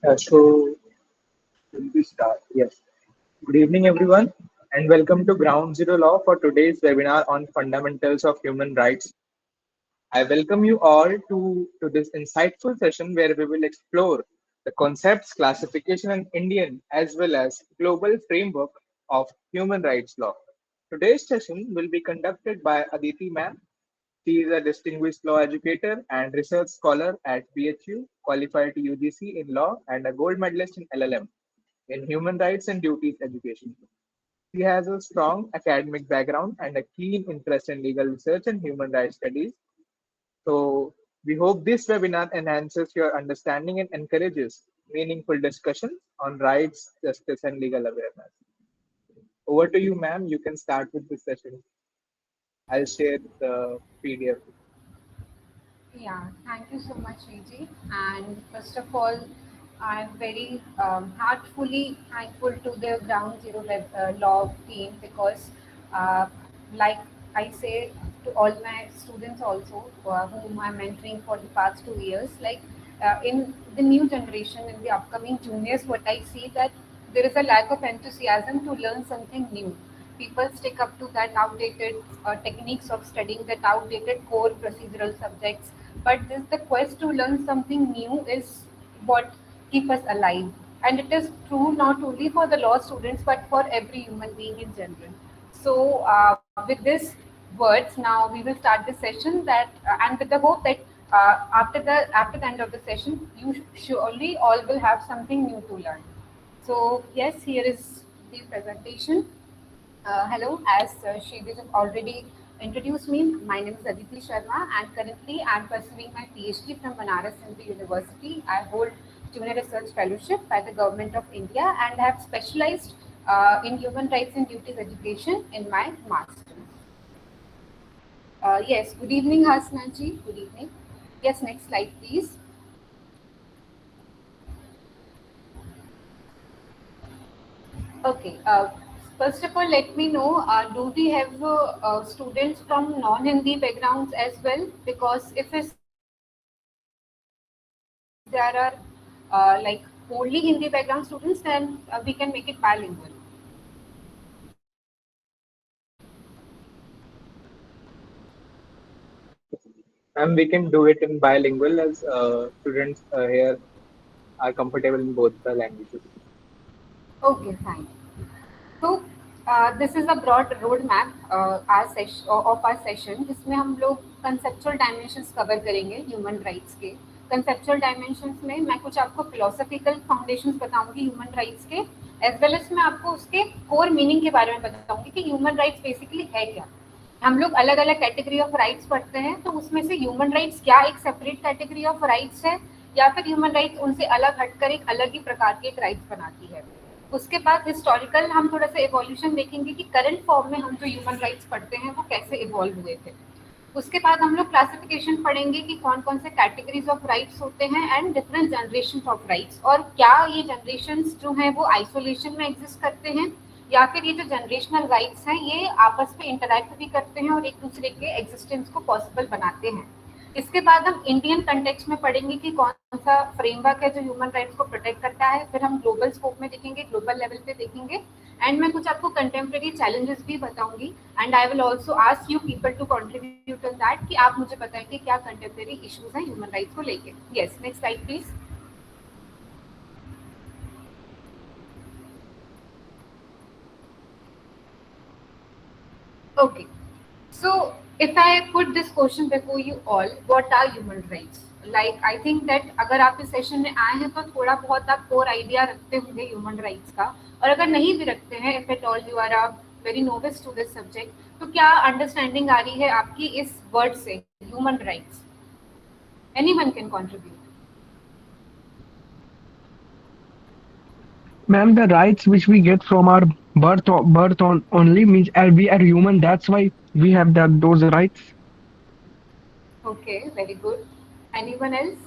So, will we start? Yes. Good evening, everyone, and welcome to Ground Zero Law for today's webinar on fundamentals of human rights. I welcome you all to this insightful session where we will explore the concepts, classification, and Indian as well as global framework of human rights law. Today's session will be conducted by Aditi Ma'am. She is a distinguished law educator and research scholar at BHU, qualified to UGC in law, and a gold medalist in LLM in human rights and duties education. She has a strong academic background and a keen interest in legal research and human rights studies. So, we hope this webinar enhances your understanding and encourages meaningful discussions on rights, justice, and legal awareness. Over to you, ma'am. You can start with this session. I'll share the PDF. Yeah, thank you so much, Riji. And first of all, I'm very heartfully thankful to the Ground Zero Law team because, uh, like I say to all my students also, whom I'm mentoring for the past 2 years, in the new generation, in the upcoming juniors, what I see that there is a lack of enthusiasm to learn something new. People stick up to that outdated techniques of studying that outdated core procedural subjects, but the quest to learn something new is what keep us alive, and it is true not only for the law students but for every human being in general. So with this words, now we will start the session that and with the hope that after the end of the session you surely all will have something new to learn. So yes, here is the presentation. Hello, as Shreedhar have already introduced me, my name is Aditi Sharma and currently I am pursuing my PhD from Banaras Hindu University. I hold Junior Research Fellowship by the Government of India and have specialized in human rights and duties education in my master's. Yes, good evening Hasna ji, good evening. Yes, next slide please. Okay. First of all, let me know, do we have students from non-Hindi backgrounds as well? Because if there are like only Hindi background students, then we can make it bilingual. And we can do it in bilingual as students here are comfortable in both the languages. Okay, fine. तो this is a broad road map of our session जिसमें हम लोग conceptual dimensions cover करेंगे human rights के। Conceptual dimensions में मैं कुछ आपको फिलोसफिकल फाउंडेशंस बताऊंगी ह्यूमन राइट्स के, एज वेल एज मैं आपको उसके कोर मीनिंग के बारे में बताऊंगी कि ह्यूमन राइट्स बेसिकली है क्या। हम लोग अलग अलग कैटेगरी ऑफ राइट्स पढ़ते हैं, तो उसमें से ह्यूमन राइट्स क्या एक सेपरेट कैटेगरी ऑफ राइट्स है या फिर ह्यूमन राइट्स उनसे अलग हटकर एक अलग ही प्रकार के एक राइट्स बनाती है। उसके बाद हिस्टोरिकल हम थोड़ा सा इवोल्यूशन देखेंगे कि करंट फॉर्म में हम जो ह्यूमन राइट्स पढ़ते हैं वो कैसे इवॉल्व हुए थे। उसके बाद हम लोग क्लासिफिकेशन पढ़ेंगे कि कौन कौन से कैटेगरीज ऑफ राइट्स होते हैं and different generation of rights, और क्या ये जनरेशन जो हैं वो आइसोलेशन में एग्जिस्ट करते हैं या फिर ये जो जनरेशनल राइट्स हैं ये आपस में इंटरेक्ट भी करते हैं और एक दूसरे के एग्जिस्टेंस को पॉसिबल बनाते हैं। इसके बाद हम इंडियन कंटेक्स्ट में पढ़ेंगे कि कौन सा फ्रेमवर्क है जो ह्यूमन राइट्स को प्रोटेक्ट करता है, फिर हम ग्लोबल स्कोप में देखेंगे, ग्लोबल लेवल पे देखेंगे, एंड मैं कुछ आपको कंटेम्प्रेरी चैलेंजेस भी बताऊंगी and I will also ask you people to contribute on that कि आप मुझे बताएं कि क्या कंटेम्प्रेरी इश्यूज हैं ह्यूमन राइट्स को लेके। Yes, next slide please. Okay. So if I put this question before you all, what are human rights? Like I think that अगर आप इस सेशन में आए हैं तो थोड़ा बहुत आप कोर आइडिया रखते होंगे ह्यूमन राइट्स का, और अगर नहीं भी रखते हैं, if at all you are a very novice to this subject, तो क्या अंडरस्टैंडिंग आ रही है आपकी इस वर्ड से human rights? Anyone can contribute. Ma'am, the rights which we get from our birth on only means we are human. That's why we have those rights. Okay, very good. Anyone else?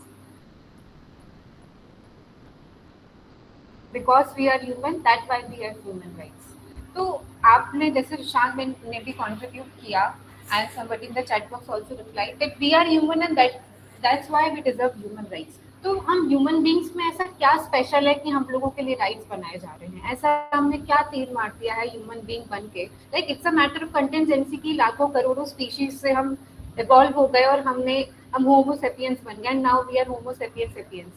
Because we are human that why we have human rights. तो आपने जैसे शांत ने भी contribute किया and somebody in the chat box also replied that we are human and that that's why we deserve human rights. तो हम human beings में ऐसा क्या स्पेशल है कि हम लोगों के लिए राइट्स बनाए जा रहे हैं? ऐसा हमने क्या तीर मार दिया है ह्यूमन बींग बन के? Like it's a matter of contingency की लाखों करोड़ों स्पीशीज से हम इवॉल्व हो गए और हम होमो सेपियंस बन गए, now we are Homo sapiens sapiens.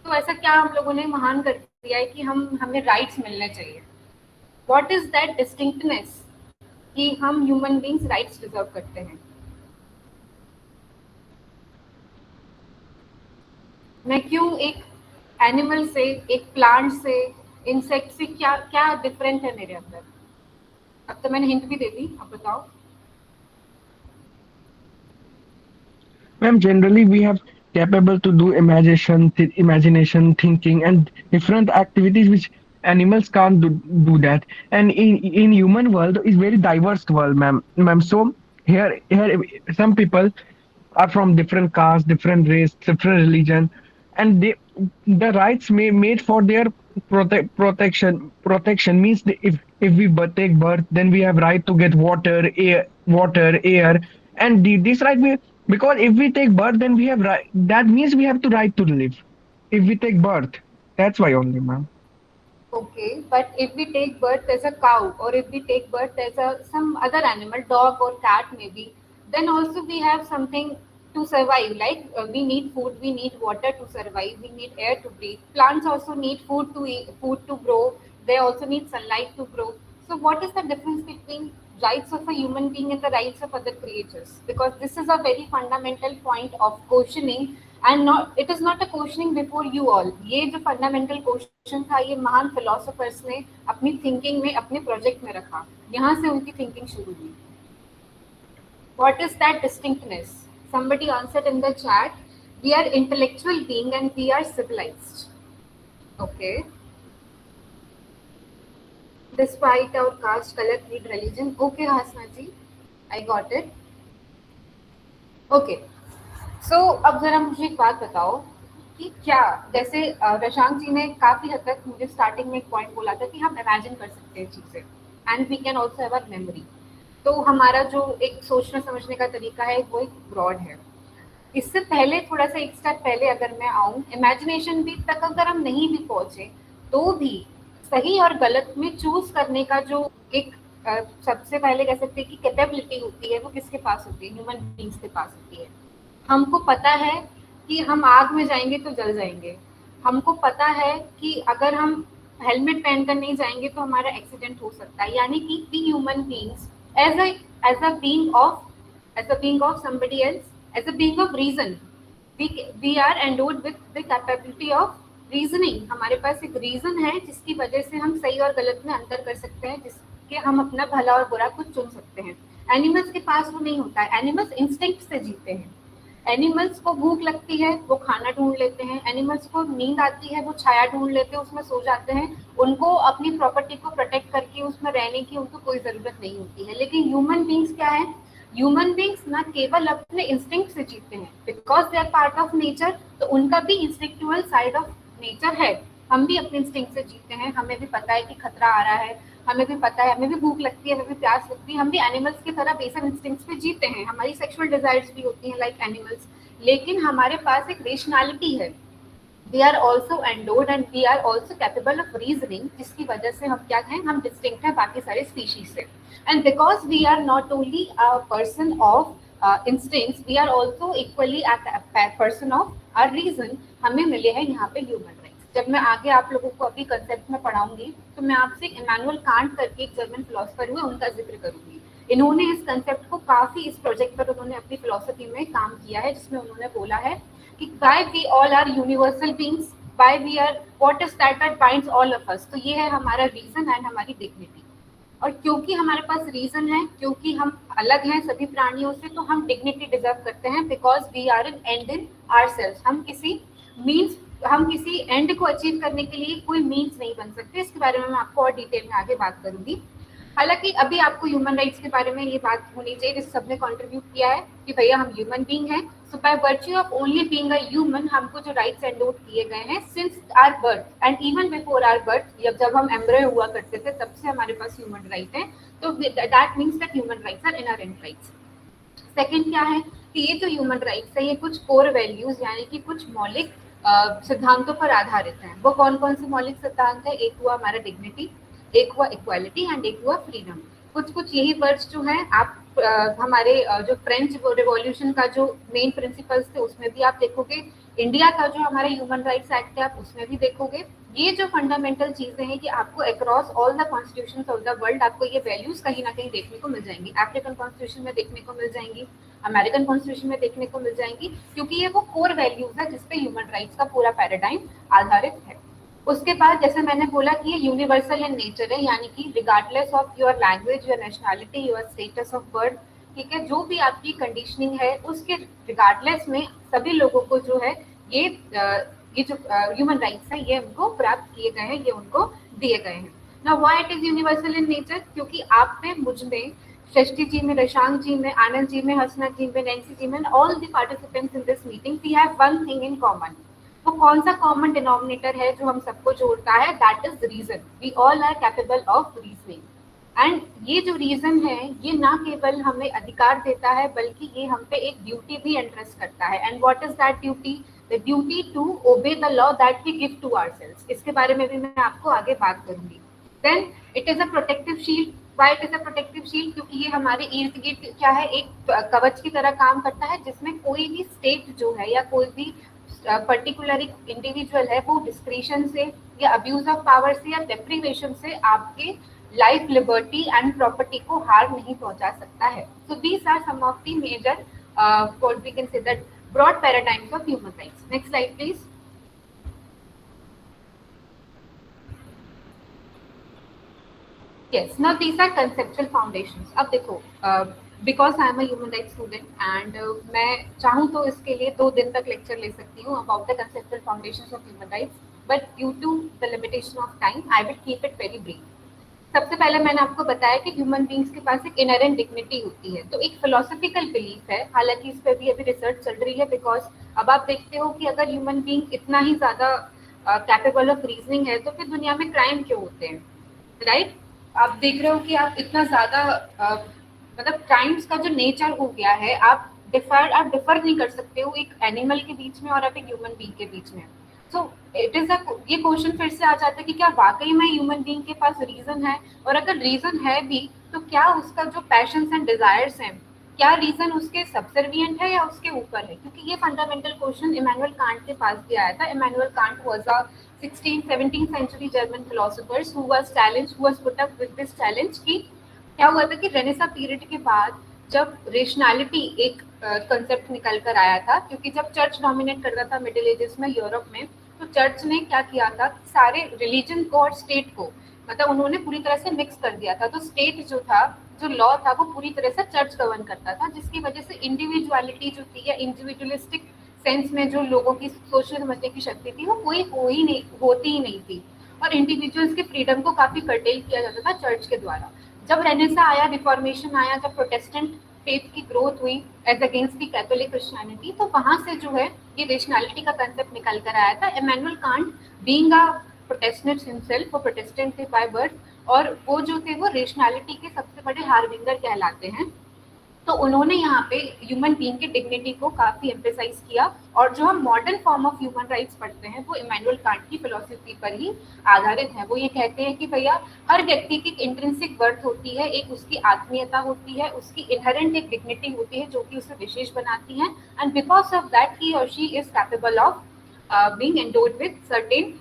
तो ऐसा क्या हम लोगों ने महान कर दिया है कि हमें राइट्स मिलने चाहिए? व्हाट इज दैट डिस्टिंक्टनेस कि हम ह्यूमन बींग्स राइट्स डिजर्व करते हैं? मैं क्यों एक एनिमल से, एक प्लांट से, इंसेक्ट से क्या क्या डिफरेंट है मेरे अंदर? अब तो मैंने हिंट भी दे दी, अब बताओ। Ma'am, generally we have capable to do imagination, thinking, and different activities which animals can't do that. And in human world is very diverse world, ma'am. So here some people are from different caste, different race, different religion, and the rights made for their protection means that if we take birth, then we have right to get water, air, and this right because if we take birth, then we have right. That means we have to right to live. If we take birth, that's why only, ma'am. Okay, but if we take birth as a cow, or if we take birth as some other animal, dog or cat maybe, then also we have something to survive. Like we need food, we need water to survive, we need air to breathe. Plants also need food to eat, food to grow. They also need sunlight to grow. So what is the difference between rights of a human being and the rights of other creatures? Because this is a very fundamental point of questioning, and not, it is not a questioning before you all. ये जो fundamental question था, ये महान philosophers ने अपनी thinking में, अपने project में रखा, यहाँ से उनकी थिंकिंग शुरू हुई। What is that distinctness? somebody answered in the chat, we are intellectual being and we are civilized. Okay, despite our caste, color, creed, religion. Okay Hasna ji, I got it. Okay, सो अब जरा मुझे एक बात बताओ कि क्या, जैसे रशांक जी ने काफी हद तक मुझे स्टार्टिंग में एक पॉइंट बोला था कि हम इमेजिन कर सकते हैं चीजें, and we can also have a memory. तो हमारा जो एक सोचने समझने का तरीका है वो एक ब्रॉड है। इससे पहले थोड़ा सा एक स्टेप पहले अगर मैं आऊँ, इमेजिनेशन भी तक अगर हम नहीं भी पहुंचे तो भी सही और गलत में चूज करने का जो एक सबसे पहले कह सकते हैं कि कैपेबिलिटी होती है, वो किसके पास होती है? ह्यूमन बींग्स के पास होती है। हमको पता है कि हम आग में जाएंगे तो जल जाएंगे, हमको पता है कि अगर हम हेलमेट पहनकर नहीं जाएंगे तो हमारा एक्सीडेंट हो सकता है। यानी कि we human beings as a being of somebody else, as a being of reason, we are endowed with the capability of reasoning. हमारे पास एक रीजन है जिसकी वजह से हम सही और गलत में अंतर कर सकते हैं, जिसके हम अपना भला और बुरा कुछ चुन सकते हैं। एनिमल्स के पास वो नहीं होता है। एनिमल्स इंस्टिंक्ट से जीते हैं। एनिमल्स को भूख लगती है, वो खाना ढूंढ लेते हैं। एनिमल्स को नींद आती है, वो छाया ढूंढ लेते हैं, उसमें सो जाते हैं। उनको अपनी प्रॉपर्टी को प्रोटेक्ट करके उसमें रहने की उनको कोई जरूरत नहीं होती है। लेकिन ह्यूमन बींग्स क्या है? ह्यूमन बींग्स ना केवल अपने इंस्टिंक्ट से जीते हैं, because they are part of nature, तो उनका भी इंस्टिंक्चुअल साइड ऑफ नेचर है। हम भी अपने इंस्टिंक्ट से जीते हैं, हमें भी पता है कि खतरा आ रहा है, हमें भी पता है, हमें भी भूख लगती है, हमें भी प्यास लगती है। हम भी एनिमल्स की तरह बेसिक इंस्टिंक्ट्स पे जीते हैं। हमारी सेक्सुअल डिजायर्स भी होती हैं लाइक एनिमल्स, लेकिन हमारे पास एक रेशनैलिटी है। We are also endowed and we are also capable of reasoning, जिसकी वजह से हम क्या हैं? हम डिस्टिंक्ट हैं बाकी सारे स्पीशीज से। And because we are not only a person of instincts, we are also equally a person of our reason. हमें मिले हैं यहाँ पे ह्यूमन राइट्स। जब मैं आगे आप लोगों को अभी कंसेप्ट में पढ़ाऊंगी तो मैं आपसे इमैनुअल कांट करके एक जर्मन फिलोसफर हुए, उनका जिक्र करूंगी। इन्होंने इस कंसेप्ट को काफी, इस प्रोजेक्ट पर उन्होंने अपनी फिलोसफी में काम किया है, जिसमें उन्होंने बोला है कि why we all are universal beings, why we are, what is that binds all of us. तो ये है हमारा रीजन एंड हमारी डिग्निटी। और क्योंकि हमारे पास रीजन है, क्योंकि हम अलग हैं सभी प्राणियों से, तो हम डिग्निटी डिजर्व करते हैं, because we are an end in ourselves. हम किसी एंड को अचीव करने के लिए कोई मीन्स नहीं बन सकते। इसके बारे में मैं आपको और डिटेल में आगे बात करूंगी। हालांकि अभी आपको ह्यूमन राइट्स के बारे में ये बात होनी चाहिए, जिस सबने कंट्रीब्यूट किया है कि भैया हम ह्यूमन बीइंग हैं। So by virtue of only being a human, हमको जो राइट्स एंडोर्ड किए गए हैं since our birth and even before our birth, जब हम एम्ब्रियो हुआ करते थे तब से हमारे पास ह्यूमन राइट है। तो that means that human rights are inherent rights. Second क्या है कि ये जो ह्यूमन राइट्स है ये कुछ कोर वैल्यूज यानी कि कुछ मौलिक सिद्धांतों पर आधारित हैं। वो कौन कौन से मौलिक सिद्धांत है? एक हुआ हमारा डिग्निटी, एक हुआ इक्वालिटी एंड एक हुआ फ्रीडम। कुछ कुछ यही वर्ड्स जो हैं आप हमारे जो फ्रेंच रिवॉल्यूशन का जो मेन प्रिंसिपल्स थे उसमें भी आप देखोगे, इंडिया का जो हमारा ह्यूमन राइट्स एक्ट है आप उसमें भी देखोगे। ये जो फंडामेंटल चीजें हैं कि आपको across all the constitutions of the world आपको ये वैल्यूज कहीं ना कहीं देखने को मिल जाएंगी। अफ्रीकन कॉन्स्टिट्यूशन में देखने को मिल जाएंगी, अमेरिकन कॉन्स्टिट्यूशन में देखने को मिल जाएंगी, क्योंकि ये वो कोर वैल्यूज है जिसपे ह्यूमन राइट्स का पूरा पैराडाइम आधारित है। उसके बाद जैसे मैंने बोला कि ये यूनिवर्सल इन नेचर है, यानी कि regardless of your language, your nationality, your status of birth, ठीक है, जो भी आपकी कंडीशनिंग है उसके रिगार्डलेस में सभी लोगों को जो है ये जो ह्यूमन राइट्स है ये उनको प्राप्त किए गए हैं, ये उनको दिए गए हैं। Now why it is universal in nature? क्योंकि आप में, मुझ में, षष्ठी जी में, रशांक जी में, आनंद जी में, हसना जी में, नैन्सी जी में, all the participants in this meeting, we have one thing in common. वो कौन सा कॉमन डिनोमिनेटर है जो हम सबको जोड़ता है? That is reason. We all are capable of reasoning. And ये जो रीजन है ये ना केवल हमें अधिकार देता है बल्कि ये हम पे एक ड्यूटी भी इंट्रस्ट करता है। And what is that duty? The duty to obey the law that we give to ourselves. इसके बारे में भी मैं आपको आगे बात करूंगी। Then it is a protective shield. Why it is a protective shield? क्योंकि ये हमारे इर्द गिर्द क्या है, एक कवच की तरह काम करता है जिसमें कोई भी स्टेट जो है या कोई भी पर्टिकुलर इंडिविजुअल है वो डिस्क्रिशन से या अब्यूज ऑफ पावर से या डेप्रीवेशन से आपके लाइफ, लिबर्टी एंड प्रॉपर्टी को हार्म नहीं पहुंचा सकता है। So these are some of the major what we can say that broad paradigms of human rights. Next slide please. Yes, now these are conceptual foundations. अब देखो, because I am a human rights student and मैं चाहूँ तो इसके लिए 2 दिन तक lecture ले सकती हूँ about the conceptual foundations of human rights, but due to the limitation of time, I will keep it very brief. सबसे पहले मैंने आपको बताया कि ह्यूमन बींग्स के पास एक इनहेरेंट डिग्निटी होती है, तो एक फिलोसफिकल बिलीफ है, हालांकि इस पर भी अभी रिसर्च चल रही है, बिकॉज अब आप देखते हो कि अगर ह्यूमन बींग इतना ही ज्यादा कैपेबल ऑफ रीजनिंग है तो फिर दुनिया में क्राइम क्यों होते हैं, राइट? आप देख रहे हो कि आप इतना ज्यादा मतलब क्राइम्स का जो नेचर हो गया है, आप डिफर नहीं कर सकते हो एक एनिमल के बीच में और आप एक ह्यूमन बींग के बीच में। सो इट इज ये क्वेश्चन फिर से आ जाता है कि क्या वाकई में ह्यूमन बीइंग के पास रीजन है, और अगर रीजन है भी तो क्या उसका जो पैशंस एंड डिजायर्स हैं, क्या रीजन उसके सबसर्विएंट है या उसके ऊपर है? क्योंकि ये फंडामेंटल क्वेश्चन इमैनुअल कांट के पास भी आया था। Immanuel Kant was a 16th-17th century German philosophers who was put up with this challenge कि क्या हुआ था कि रेनेसा पीरियड के बाद जब रेशनैलिटी एक कंसेप्ट निकल कर आया था, क्योंकि जब चर्च डोमिनेट करता था मिडिल एजेस में यूरोप में, तो चर्च ने क्या किया था, सारे रिलीजन को और स्टेट को मतलब उन्होंने पूरी तरह से मिक्स कर दिया था। तो स्टेट जो था, जो लॉ था, वो पूरी तरह से चर्च गवर्न करता था, जिसकी वजह से इंडिविजुअलिटी जो थी या इंडिविजुअलिस्टिक सेंस में जो लोगों की सोचने समझने की शक्ति थी वो कोई होती ही नहीं थी, और इंडिविजुअल्स के फ्रीडम को काफी कर्टेल किया जाता था चर्च के द्वारा। जब रेनेसा आया, रिफॉर्मेशन आया, जब प्रोटेस्टेंट फेथ की ग्रोथ हुई as against the Catholic Christianity, तो वहां से जो है ये रेशनैलिटी का कंसेप्ट निकल कर आया था। Immanuel can't being a Protestant himself, वो प्रोटेस्टेंट थे बाय बर्थ, और वो जो थे वो रेशनैलिटी के सबसे बड़े हार्बिंगर कहलाते हैं। तो उन्होंने यहाँ पे ह्यूमन बीइंग की डिग्निटी को काफी एम्फेसाइज किया, और जो हम modern form of human rights पढ़ते हैं वो इमैनुअल कांट की फिलोसफी पर ही आधारित है। वो ये कहते हैं कि भैया हर व्यक्ति की इंट्रिंसिक वर्थ होती है, एक उसकी आत्मीयता होती है, उसकी इनहेरेंट एक डिग्निटी होती है जो कि उसे विशेष बनाती है, and because of that he और she is capable of being endowed with certain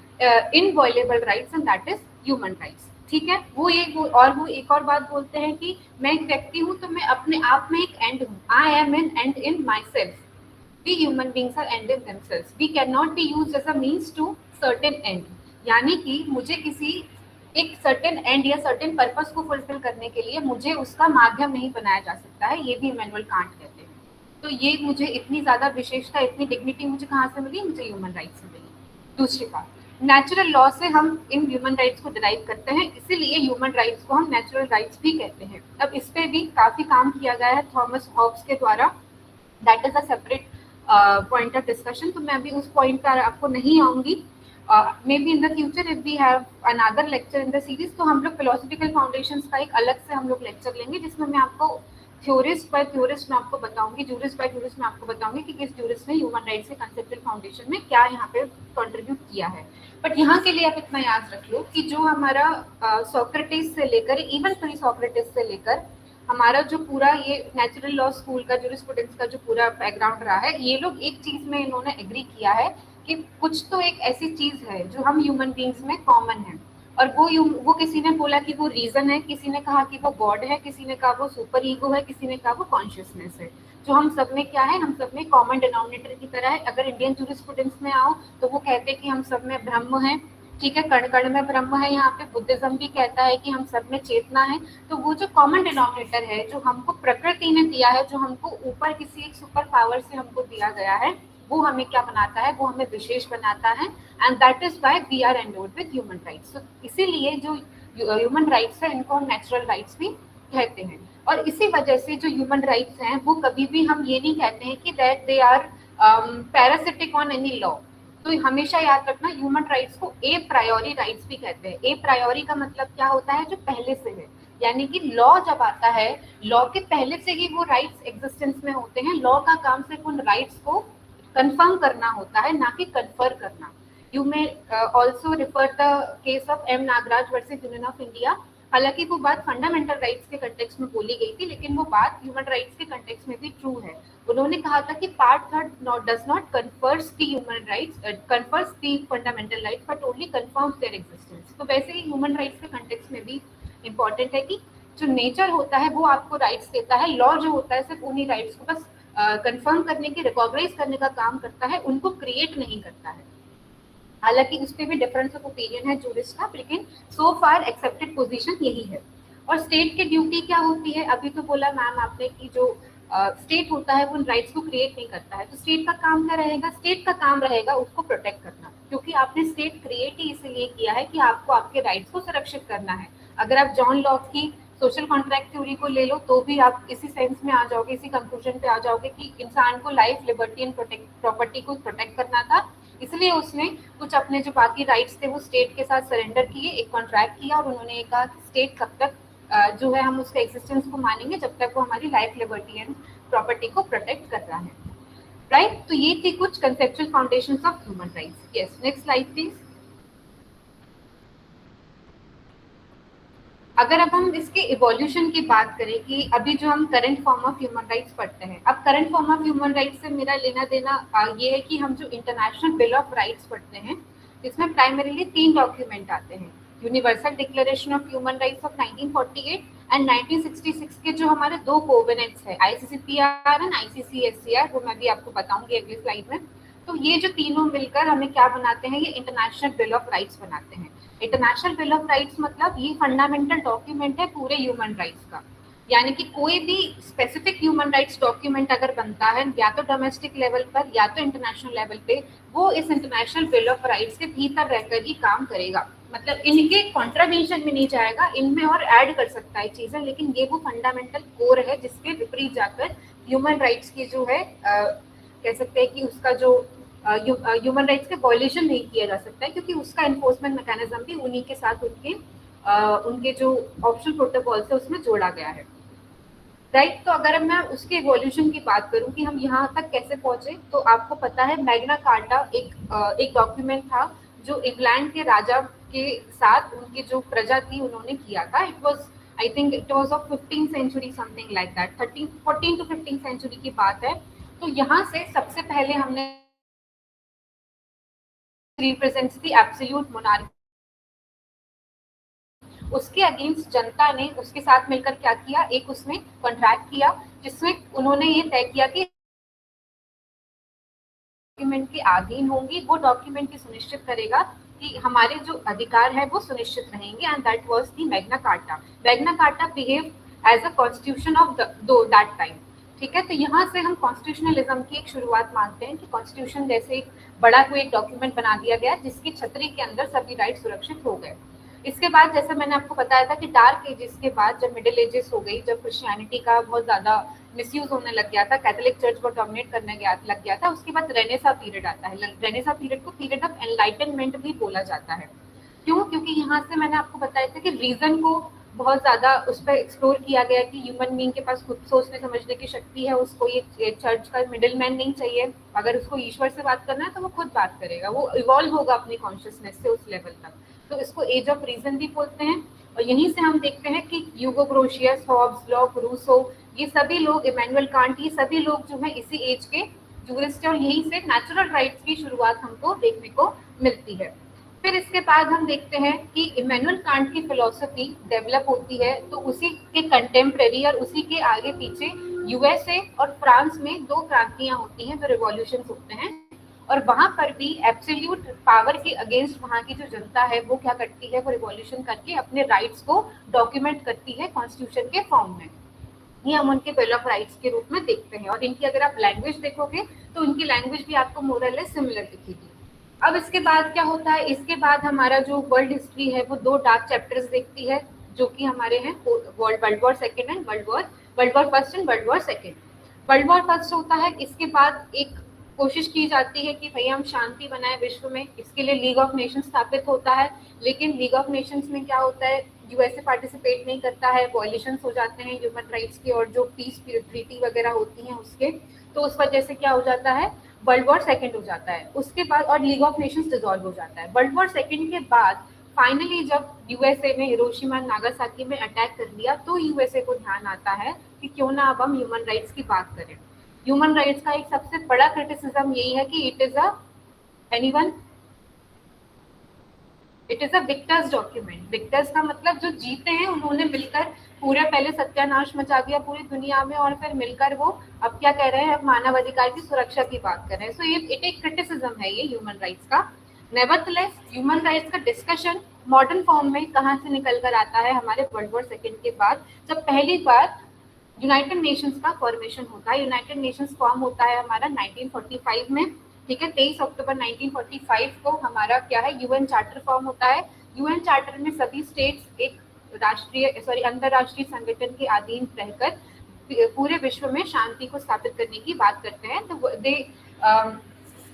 inviolable rights, and that is human rights. ठीक है, वो एक और बात बोलते हैं कि मैं एक व्यक्ति हूँ तो मैं अपने आप में एक एंड हूँ। I am an end in myself. We human beings are end in themselves. We can not be used as a means to certain end, यानी कि मुझे किसी एक सर्टेन एंड या सर्टेन पर्पस को फुलफिल करने के लिए मुझे उसका माध्यम नहीं बनाया जा सकता है। ये भी इमैनुअल कांट कहते हैं। तो ये मुझे इतनी ज्यादा विशेषता, इतनी डिग्निटी मुझे कहाँ से मिली? मुझे ह्यूमन राइट्स से मिली। दूसरी बात, नेचुरल लॉ से हम इन ह्यूमन राइट्स को डिराइव करते हैं, इसीलिए ह्यूमन राइट्स को हम नेचुरल राइट्स भी कहते हैं। अब इस पे भी काफी काम किया गया है थॉमस हॉब्स के द्वारा। That is a separate point of discussion, तो मैं अभी उस पॉइंट पर आपको नहीं आऊंगी। Maybe in the future if we have another lecture in the series, तो हम लोग फिलोसफिकल फाउंडेशंस का एक अलग से हम लोग लेक्चर लेंगे जिसमें मैं आपको थ्योरिस्ट बाय थ्योरिस्ट मैं आपको बताऊंगी, जूरिस्ट बाय जूरिस्ट मैं आपको बताऊंगी कि किस जूरिस्ट ने ह्यूमन राइट्स के कंसेप्चुअल फाउंडेशन में क्या यहाँ पे कंट्रीब्यूट किया है। बट यहाँ के लिए आप इतना याद रख लो कि जो हमारा सोक्रेटिस से लेकर, इवन प्री सोक्रेटिस से लेकर हमारा जो पूरा ये नेचुरल लॉ स्कूल का जूरिस्प्रूडेंस का जो पूरा बैकग्राउंड रहा है, ये लोग एक चीज में इन्होंने एग्री किया है कि कुछ तो एक ऐसी चीज है जो हम ह्यूमन बींग्स में कॉमन है, और वो किसी ने बोला कि वो रीजन है, किसी ने कहा कि वो गॉड है, किसी ने कहा वो सुपर ईगो है, किसी ने कहा वो कॉन्शियसनेस है, जो हम सब में क्या है, हम सब में कॉमन डिनोमिनेटर की तरह है। अगर इंडियन जूरिस्प्रूडेंस में आओ तो वो कहते हैं कि हम सब में ब्रह्म है, ठीक है, कण कण में ब्रह्म है। यहाँ पे बुद्धिज्म भी कहता है कि हम सब में चेतना है। तो वो जो कॉमन डिनोमिनेटर है, जो हमको प्रकृति ने दिया है, जो हमको ऊपर किसी एक सुपर पावर से हमको दिया गया है, वो हमें क्या बनाता है, वो हमें विशेष बनाता है। And that is why we are endowed with human rights. तो इसीलिए जो ह्यूमन राइट्स है, इनको हम नेचुरल राइट्स भी कहते हैं। और इसी वजह से जो ह्यूमन राइट्स हैं, वो कभी भी हम ये नहीं कहते हैं कि that they are parasitic on any law. तो हमेशा याद रखना, ह्यूमन राइट्स को ए प्रायोरी राइट्स भी कहते हैं। ए प्रायोरी का मतलब क्या होता है, जो पहले से है, यानी कि लॉ जब आता है, लॉ के पहले से ही वो राइट्स एग्जिस्टेंस में होते हैं। लॉ का काम सिर्फ उन राइट्स को कंफर्म करना होता है, ना कि कन्फर करना। You may also refer the case of M Nagaraj versus Union of India. हालांकि वो बात फंडामेंटल राइट्स के कंटेक्स्ट में बोली गई थी, लेकिन वो बात ह्यूमन राइट्स के कंटेक्स्ट में भी ट्रू है। उन्होंने कहा था कि part third does not confers the human rights, confers the fundamental rights, but only confirms there existence. तो वैसे ही ह्यूमन राइट्स के कंटेक्स्ट में भी इंपॉर्टेंट है कि जो नेचर होता है वो आपको राइट्स देता है, लॉ जो होता है सिर्फ उन्हीं राइट्स को बस कंफर्म करने की, रिकॉग्नाइज करने का काम करता है, उनको क्रिएट नहीं करता है। हालांकि उस पर भी डिफरेंस ऑफ ओपिनियन है जूरिस्ट का, लेकिन सो फार एक्सेप्टेड पोजीशन यही है। और स्टेट की ड्यूटी क्या होती है, अभी तो बोला मैम आपने कि जो स्टेट होता है वो उन राइट्स को क्रिएट नहीं करता है। तो स्टेट का काम क्या रहेगा, स्टेट का काम रहेगा उसको प्रोटेक्ट करना, क्योंकि आपने स्टेट क्रिएट ही इसलिए किया है कि आपको आपके राइट्स को सुरक्षित करना है। अगर आप जॉन लॉक की सोशल कॉन्ट्रैक्ट थ्योरी को ले लो तो भी आप इसी सेंस में आ जाओगे, इसी कंक्लूजन पे आ जाओगे कि इंसान को लाइफ, लिबर्टी एंड प्रॉपर्टी को प्रोटेक्ट करना था, इसलिए उसने कुछ अपने जो बाकी राइट्स थे वो स्टेट के साथ सरेंडर किए, एक कॉन्ट्रैक्ट किया, और उन्होंने कहा कि स्टेट कब तक जो है हम उसका एग्जिस्टेंस को मानेंगे जब तक वो हमारी लाइफ, लिबर्टी एंड प्रॉपर्टी को प्रोटेक्ट कर रहा है, राइट। तो ये थी कुछ conceptual foundations of human rights. Yes, next slide please. अगर अब हम इसके इवोल्यूशन की बात करें कि अभी जो हम current form of human rights पढ़ते हैं, अब current form of human rights से मेरा लेना देना ये है कि हम जो इंटरनेशनल बिल ऑफ राइट्स पढ़ते हैं, जिसमें प्राइमरीली 3 डॉक्यूमेंट आते हैं। Universal declaration of human rights of 1948 and 1966 के जो हमारे 2 कोवेनेंट्स है, ICCPR एंड ICCSCR, वो मैं भी आपको बताऊंगी अगली स्लाइड में। तो ये जो तीनों मिलकर हमें क्या बनाते हैं, ये इंटरनेशनल बिल ऑफ राइट्स बनाते हैं। इंटरनेशनल बिल ऑफ राइट्स मतलब ये फंडामेंटल डॉक्यूमेंट है पूरे ह्यूमन राइट्स का। यानी कि कोई भी स्पेसिफिक ह्यूमन राइट्स डॉक्यूमेंट अगर बनता है, या तो डोमेस्टिक लेवल पर या तो इंटरनेशनल लेवल पे, वो इस इंटरनेशनल बिल ऑफ राइट्स के भीतर रहकर ही काम करेगा। मतलब इनके कॉन्ट्रावेंशन में नहीं जाएगा, इनमें और ऐड कर सकता है चीजें, लेकिन ये वो फंडामेंटल कोर है जिसके विपरीत जाकर ह्यूमन राइट्स की जो है कह सकते हैं कि उसका जो ह्यूमन राइट्स के वॉयलेशन नहीं किया जा सकता है, क्योंकि उसका एनफोर्समेंट मैकेनिज्म भी उन्हीं के साथ उनके जो ऑप्शनल प्रोटोकॉल्स है उसमें जोड़ा गया है, राइट। तो अगर मैं उसके इवोल्यूशन की बात करूं कि हम यहाँ तक कैसे पहुंचे, तो आपको पता है मैग्ना कार्टा एक डॉक्यूमेंट था जो इंग्लैंड के राजा के साथ उनकी जो प्रजा थी उन्होंने किया था। It was, I think it was of 15th century, something like that, 14 to 15 century की बात है। तो यहाँ से सबसे पहले हमने रिप्रेजेंट्स द एब्सोल्यूट मोनार्की, उसके अगेंस्ट जनता ने उसके साथ मिलकर क्या किया, एक उसमें कॉन्ट्रैक्ट किया जिसमें उन्होंने ये तय किया कि डॉक्यूमेंट के अधीन होंगी। वो डॉक्यूमेंट की सुनिश्चित करेगा कि हमारे जो अधिकार है वो सुनिश्चित रहेंगे, and that was the Magna Carta. Magna Carta behave as a constitution of that time, ठीक है। तो यहाँ से हम कॉन्स्टिट्यूशनलिज्म की एक शुरुआत मानते हैं कि कॉन्स्टिट्यूशन जैसे एक बड़ा कोई एक डॉक्यूमेंट बना दिया गया जिसकी छतरी के अंदर सभी राइट सुरक्षित हो गए। इसके बाद जैसे मैंने आपको बताया था कि डार्क एजेस के बाद जब मिडिल एजेस हो गई, जब क्रिश्चियनिटी का बहुत ज्यादा मिसयूज होने लग गया था, कैथोलिक चर्च को डोमिनेट करने लग गया था, उसके बाद रेनेसा पीरियड आता है। रेनेसा पीरियड को पीरियड ऑफ एनलाइटनमेंट भी बोला जाता है। क्यों? क्योंकि यहाँ से मैंने आपको बताया था कि रीजन को बहुत ज़्यादा उस पर एक्सप्लोर किया गया कि ह्यूमन बीइंग के पास खुद सोचने समझने की शक्ति है, उसको ये चर्च का मिडिल मैन नहीं चाहिए, अगर उसको ईश्वर से बात करना है तो वो खुद बात करेगा, वो इवॉल्व होगा अपनी कॉन्शियसनेस से उस लेवल तक। तो इसको एज ऑफ रीजन भी बोलते हैं। और यहीं से हम देखते हैं कि ह्यूगो ग्रोशियस, हॉब्स, लॉक, रूसो, ये सभी लोग, इमैनुअल कांट, ये सभी लोग जो है इसी एज के जूरिस्ट है, और यहीं से नेचुरल राइट्स की शुरुआत हमको देखने को मिलती है। फिर इसके बाद हम देखते हैं कि इमैनुअल कांट की फिलॉसफी डेवलप होती है, तो उसी के कंटेम्प्रेरी और उसी के आगे पीछे यूएसए और फ्रांस में दो क्रांतियां होती हैं, दो रिवॉल्यूशन होते हैं, और वहां पर भी एब्सोल्यूट पावर के अगेंस्ट वहां की जो जनता है वो क्या करती है, वो रिवॉल्यूशन करके अपने राइट्स को डॉक्यूमेंट करती है कॉन्स्टिट्यूशन के फॉर्म में। ये हम उनके बिल ऑफ राइट्स के रूप में देखते हैं। और इनकी अगर आप लैंग्वेज देखोगे तो उनकी लैंग्वेज भी आपको मोरलेस सिमिलर दिखेगी। अब इसके बाद क्या होता है, इसके बाद हमारा जो वर्ल्ड हिस्ट्री है वो दो डार्क चैप्टर्स देखती है, जो कि हमारे हैं world war second and world war first and world war second. World war first होता है, इसके बाद एक कोशिश की जाती है कि भैया हम शांति बनाए विश्व में, इसके लिए लीग ऑफ नेशंस स्थापित होता है। लेकिन लीग ऑफ नेशंस में क्या होता है, यूएसए पार्टिसिपेट नहीं करता है, वॉयलेशंस हो जाते हैं ह्यूमन राइट्स के और जो पीस ट्रीटी वगैरह होती हैं उसके, तो उस वजह से क्या हो जाता है, वर्ल्ड वॉर सेकेंड हो जाता है। उसके बाद और लीग ऑफ नेशंस डिसॉल्व हो जाता है। वर्ल्ड वॉर सेकेंड के बाद फाइनली जब यूएसए ने हिरोशिमा नागासाकी में अटैक कर लिया, तो यूएसए को ध्यान आता है कि क्यों ना अब हम ह्यूमन राइट्स की बात करें। ह्यूमन राइट्स का एक सबसे बड़ा क्रिटिसिज्म यही है कि it is a Victus document. Victus का मतलब जो जीते हैं उन्होंने मिलकर पूरे पहले सत्यानाश मचा दिया पूरी दुनिया में, और फिर मिलकर वो अब क्या कह रहे हैं, अब मानव अधिकार की सुरक्षा की बात कर रहे हैं। सो ये एक क्रिटिसिज्म है ये ह्यूमन राइट्स का। नेवरथलेस ह्यूमन राइट्स का डिस्कशन मॉडर्न फॉर्म में कहाँ से निकल कर आता है, हमारे वर्ल्ड वॉर सेकेंड के बाद, जब पहली बार यूनाइटेड नेशंस का फॉर्मेशन होता है। यूनाइटेड नेशंस फॉर्म होता है हमारा 1945 में, ठीक है। 23 अक्टूबर 1945 को हमारा क्या है, यूएन चार्टर फॉर्म होता है। यूएन चार्टर में सभी स्टेट्स एक अंतरराष्ट्रीय संगठन के अधीन रहकर पूरे विश्व में शांति को स्थापित करने की बात करते हैं। तो they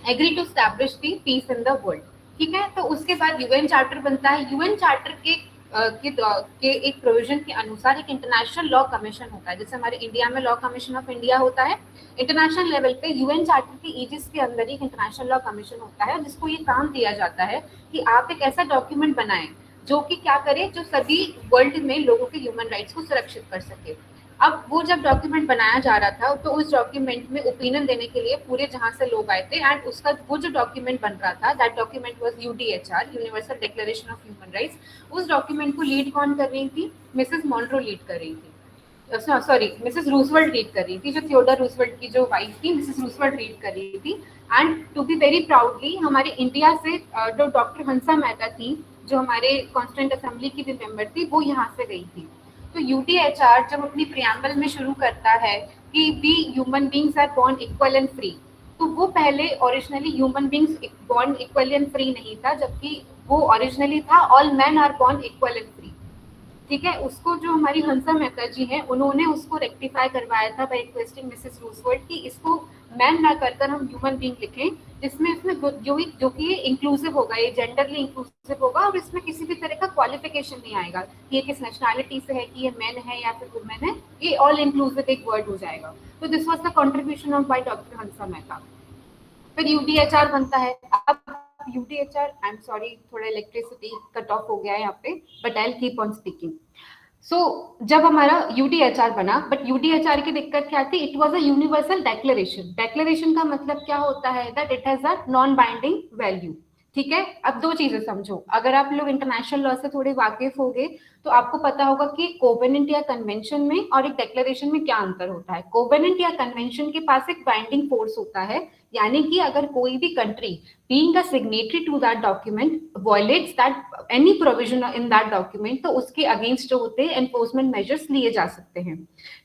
agree to establish the peace in the world, ठीक है। तो उसके बाद यूएन चार्टर बनता है। यूएन चार्टर के एक प्रोविजन के अनुसार एक इंटरनेशनल लॉ कमीशन होता है, जैसे हमारे इंडिया में लॉ कमीशन ऑफ इंडिया होता है। इंटरनेशनल लेवल पे यूएन चार्टर की ईजिस के अंदर एक इंटरनेशनल लॉ कमीशन होता है, जिसको ये काम दिया जाता है कि आप एक ऐसा डॉक्यूमेंट बनाएं जो कि क्या करे, जो सभी वर्ल्ड में लोगों के ह्यूमन राइट्स को सुरक्षित कर सके। अब वो जब डॉक्यूमेंट बनाया जा रहा था, तो उस डॉक्यूमेंट में ओपिनियन देने के लिए पूरे जहां से लोग आए थे, एंड उसका वो जो डॉक्यूमेंट बन रहा था, that document was UDHR, universal declaration of human rights. उस डॉक्यूमेंट को लीड कौन कर रही थी, मिसेस मॉन्ट्रो लीड कर रही थी, सॉरी मिसेस रूजवेल्ट लीड कर रही थी, जो थियोडोर रूजवेल्ट की जो वाइफ थी, मिसेस रूजवेल्ट लीड कर रही थी। And to be very proudly हमारे इंडिया से जो डॉक्टर हंसा मेहता थी, जो हमारे कॉन्स्टिट्यूएंट असेंबली की भी मेंबर थी, वो यहाँ से गई थी। तो यूडीएचआर जब अपनी प्रियम्बल में शुरू करता है कि we human beings are born equal and free, तो वो पहले originally human beings born equal and free नहीं था, जबकि वो ओरिजिनली था all man are born equal and free, ठीक है। उसको जो हमारी हंसा मेहता जी हैं, उन्होंने उसको रेक्टिफाई करवाया था बाय रिक्वेस्टिंग मिसेस रूजवेल्ट कि इसको मैन ना कर हम ह्यूमन बींग लिखें, जिसमें इसमें जो कि ये इंक्लूसिव होगा, ये जेंडरली इंक्लूसिव होगा, और इसमें किसी भी तरह का क्वालिफिकेशन नहीं आएगा कि ये किस नेशनैलिटी से है, कि ये मैन है या फिर वुमेन है, ये ऑल इंक्लूसिव एक वर्ड हो जाएगा। तो this was the contribution of by doctor Hansa Mehta. फिर यूडीएचआर बनता है। अब यूडीएचआर, आई एम सॉरी, थोड़ा इलेक्ट्रिसिटी कट ऑफ हो गया है यहाँ पे, but I will keep on speaking. So जब हमारा यूडीएचआर बना, बट यूडीएचआर की दिक्कत क्या थी, it was a universal declaration. Declaration का मतलब क्या होता है, that it has a non binding value, ठीक है। अब दो चीजें समझो, अगर आप लोग इंटरनेशनल लॉ से थोड़े वाकिफ होंगे तो आपको पता होगा कि कोवेनेंट या कन्वेंशन में और एक डेक्लेरेशन में क्या अंतर होता है। कोवेनेंट या कन्वेंशन के पास एक बाइंडिंग फोर्स होता है, यानी कि अगर कोई भी country being a signatory to that document violates that any provision in that document, तो उसके अगेंस्ट जो होते हैं एनफोर्समेंट मेजर्स लिए जा सकते हैं।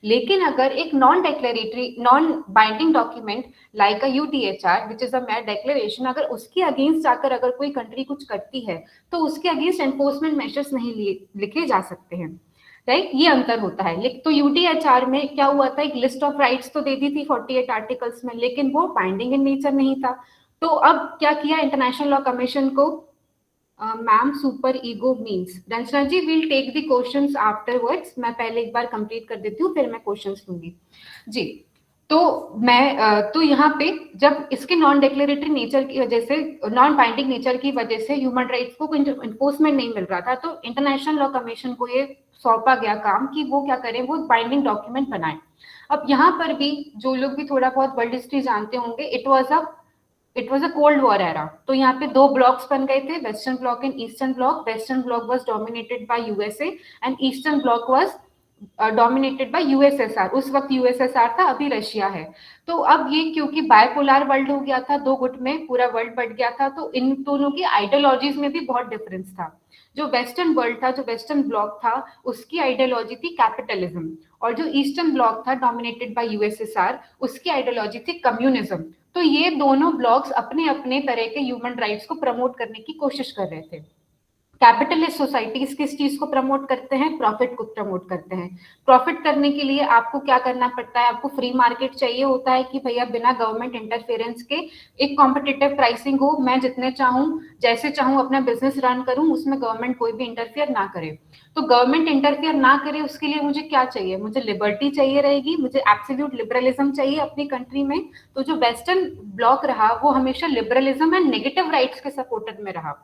लेकिन अगर एक non declaratory non binding document like a UDHR which is a mere declaration, अगर उसके अगेंस्ट जाकर अगर कोई कंट्री कुछ करती है तो उसके अगेंस्ट एनफोर्समेंट मेजर्स नहीं लिखे जा सकते हैं, राइट। ये अंतर होता है। तो यूडीएचआर में क्या हुआ था, एक लिस्ट ऑफ राइट्स तो दे दी थी 48 आर्टिकल्स में, लेकिन वो बाइंडिंग इन नेचर नहीं था। तो अब क्या किया इंटरनेशनल लॉ कमीशन को, ma'am super ego means, Ranjana ji will take the questions afterwards, मैं पहले एक बार कंप्लीट कर देती हूँ फिर मैं क्वेश्चंस लूंगी जी। तो मैं तो यहाँ पे जब इसके नॉन डिक्लेरेटरी नेचर की वजह से, नॉन बाइंडिंग नेचर की वजह से ह्यूमन राइट्स को कोई इन्फोर्समेंट नहीं मिल रहा था, तो इंटरनेशनल लॉ कमीशन को ये सौंपा गया काम कि वो क्या करें, वो बाइंडिंग डॉक्यूमेंट बनाए। अब यहाँ पर भी जो लोग भी थोड़ा बहुत वर्ल्ड हिस्ट्री जानते होंगे, it was a cold war era. तो यहाँ पे दो ब्लॉक्स बन गए थे, western block and eastern block. Western block was dominated by USA and eastern block was dominated by USSR. उस वक्त यूएसएसआर था, अभी रशिया है। तो अब ये क्योंकि बायपोलर वर्ल्ड हो गया था, दो गुट में पूरा वर्ल्ड बट गया था, तो इन दोनों की आइडियोलॉजीज में भी बहुत डिफरेंस था। जो वेस्टर्न वर्ल्ड था, जो वेस्टर्न ब्लॉक था, उसकी आइडियोलॉजी थी कैपिटलिज्म, और जो ईस्टर्न ब्लॉक था डोमिनेटेड बाय यूएसएसआर, उसकी आइडियोलॉजी थी कम्युनिज्म। तो ये दोनों ब्लॉक्स अपने अपने तरह के ह्यूमन राइट्स को प्रमोट करने की कोशिश कर रहे थे। कैपिटलिस्ट सोसाइटीज किस चीज को प्रमोट करते हैं, प्रॉफिट को प्रमोट करते हैं। प्रॉफिट करने के लिए आपको क्या करना पड़ता है, आपको फ्री मार्केट चाहिए होता है कि भैया बिना गवर्नमेंट इंटरफेरेंस के एक कॉम्पिटिटिव प्राइसिंग हो, मैं जितने चाहूँ जैसे चाहूँ अपना बिजनेस रन करूँ, उसमें गवर्नमेंट कोई भी इंटरफेयर ना करे। तो गवर्नमेंट इंटरफेयर ना करे उसके लिए मुझे क्या चाहिए, मुझे लिबर्टी चाहिए रहेगी, मुझे एब्सोल्यूट लिबरलिज्म चाहिए अपनी कंट्री में। तो जो वेस्टर्न ब्लॉक रहा वो हमेशा लिबरलिज्म एंड नेगेटिव राइट्स के सपोर्टर में रहा,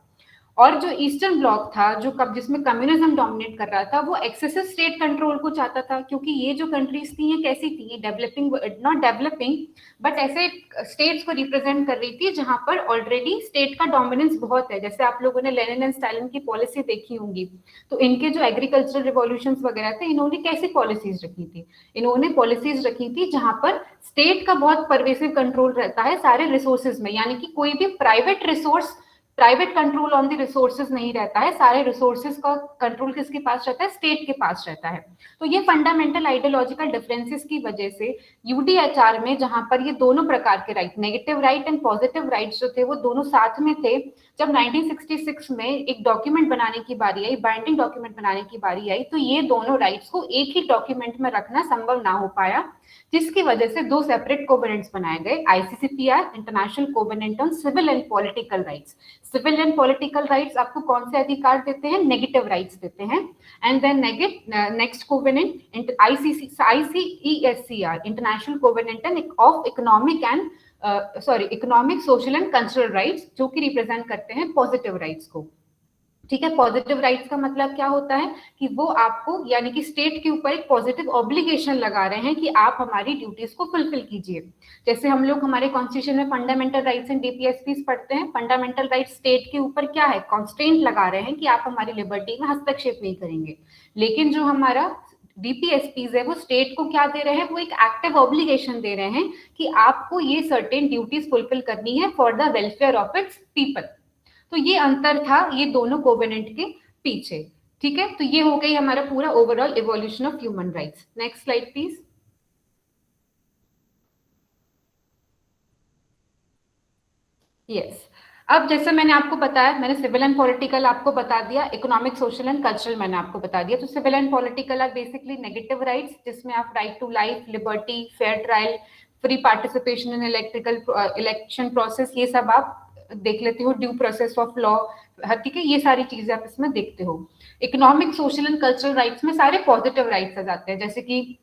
और जो ईस्टर्न ब्लॉक था जो जिसमें कम्युनिज्म डोमिनेट कर रहा था, वो एक्सेसिव स्टेट कंट्रोल को चाहता था। क्योंकि ये जो कंट्रीज थी ये कैसी थी, ये डेवलपिंग, नॉट डेवलपिंग बट ऐसे स्टेट्स को रिप्रेजेंट कर रही थी जहां पर ऑलरेडी स्टेट का डोमिनेंस बहुत है। जैसे आप लोगों ने लेनिन एंड स्टालिन की पॉलिसी देखी होंगी, तो इनके जो एग्रीकल्चरल रिवॉल्यूशंस वगैरह थे, इन्होंने कैसी पॉलिसीज रखी थी, इन्होंने पॉलिसीज रखी थी जहां पर स्टेट का बहुत परवेसिव कंट्रोल रहता है सारे रिसोर्सेज में, यानी कि कोई भी private control on the resources नहीं रहता है, सारे रिसोर्सेज का कंट्रोल किसके पास रहता है, स्टेट के पास रहता है। तो ये फंडामेंटल आइडियोलॉजिकल डिफरेंसेस की वजह से यूडीएचआर में, जहां पर ये दोनों प्रकार के right, negative right and positive rights जो थे वो दोनों साथ में थे, जब 1966 में एक डॉक्यूमेंट बनाने की बारी आई, बाइंडिंग डॉक्यूमेंट बनाने की बारी आई, तो ये दोनों राइट्स को एक ही डॉक्यूमेंट में रखना संभव ना हो पाया, जिसकी वजह से दो सेपरेट कोवेनेंट्स बनाए गए, ICCPR, International Covenant on Civil and political Rights. Civil and political rights आपको कौन से अधिकार देते हैं, नेगेटिव राइट्स देते हैं। And then next covenant ICESCR, international covenant of economic and economic, social and cultural rights, जो कि रिप्रेजेंट करते हैं पॉजिटिव राइट्स को। ठीक है, पॉजिटिव राइट्स का मतलब क्या होता है कि वो आपको, यानी कि स्टेट के ऊपर एक पॉजिटिव ऑब्लिगेशन लगा रहे हैं कि आप हमारी ड्यूटीज को फुलफिल कीजिए। जैसे हम लोग हमारे कॉन्स्टिट्यूशन में फंडामेंटल राइट्स एंड डीपीएसपीस पढ़ते हैं, फंडामेंटल राइट्स स्टेट के ऊपर क्या है, कॉन्स्ट्रेंट लगा रहे हैं कि आप हमारी लिबर्टी में हस्तक्षेप नहीं करेंगे। लेकिन जो हमारा डीपीएसपीज है वो स्टेट को क्या दे रहे हैं, वो एक एक्टिव ऑब्लिगेशन दे रहे हैं कि आपको ये सर्टेन ड्यूटीज फुलफिल करनी है for the welfare of its people. तो ये अंतर था ये दोनों कोवेनेंट के पीछे। ठीक है, तो ये हो गई हमारा पूरा overall evolution of human rights. Next slide please. Yes, अब जैसे मैंने आपको बताया, मैंने सिविल एंड पॉलिटिकल आपको बता दिया, इकोनॉमिक, सोशल एंड कल्चरल मैंने आपको बता दिया। तो civil and political are basically negative rights, जिसमें आप right to life, liberty, fair trial, free participation in election process, ये सब आप देख लेते हो, ड्यू प्रोसेस ऑफ लॉ, ठीक है, ये सारी चीजें आप इसमें देखते हो। Economic, social and cultural rights में सारे पॉजिटिव राइट्स आ जाते हैं, जैसे कि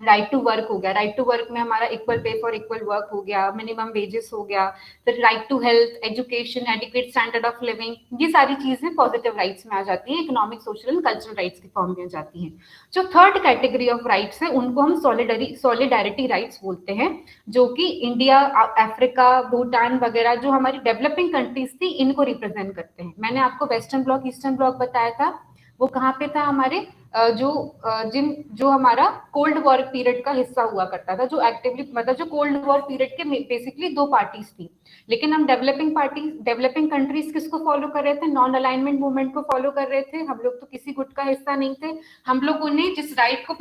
राइट टू वर्क हो गया, राइट टू वर्क में हमारा equal pay for equal work हो गया, मिनिमम वेजेस हो गया, फिर right to health, education, adequate standard of living, ये सारी चीजें पॉजिटिव राइट्स में आ जाती हैं, economic, social and cultural rights की फॉर्म में आ जाती हैं। जो थर्ड कैटेगरी ऑफ राइट्स है उनको हम सॉलिडारिटी राइट्स बोलते हैं, जो कि इंडिया, अफ्रीका, भूटान वगैरह जो हमारी डेवलपिंग कंट्रीज थी, इनको रिप्रेजेंट करते हैं। मैंने आपको वेस्टर्न ब्लॉक, ईस्टर्न ब्लॉक बताया था, वो कहाँ पे था, हमारे जो हमारा कोल्ड वॉर पीरियड का हिस्सा हुआ करता था, जो एक्टिवली, मतलब जो कोल्ड वॉर पीरियड के बेसिकली दो पार्टीज थी। लेकिन हम डेवलपिंग कंट्रीज किसको फॉलो कर रहे थे, नॉन अलाइनमेंट मूवमेंट को फॉलो कर रहे थे। हम लोग तो किसी गुट का हिस्सा नहीं थे, हम लोगों ने जिस राइट को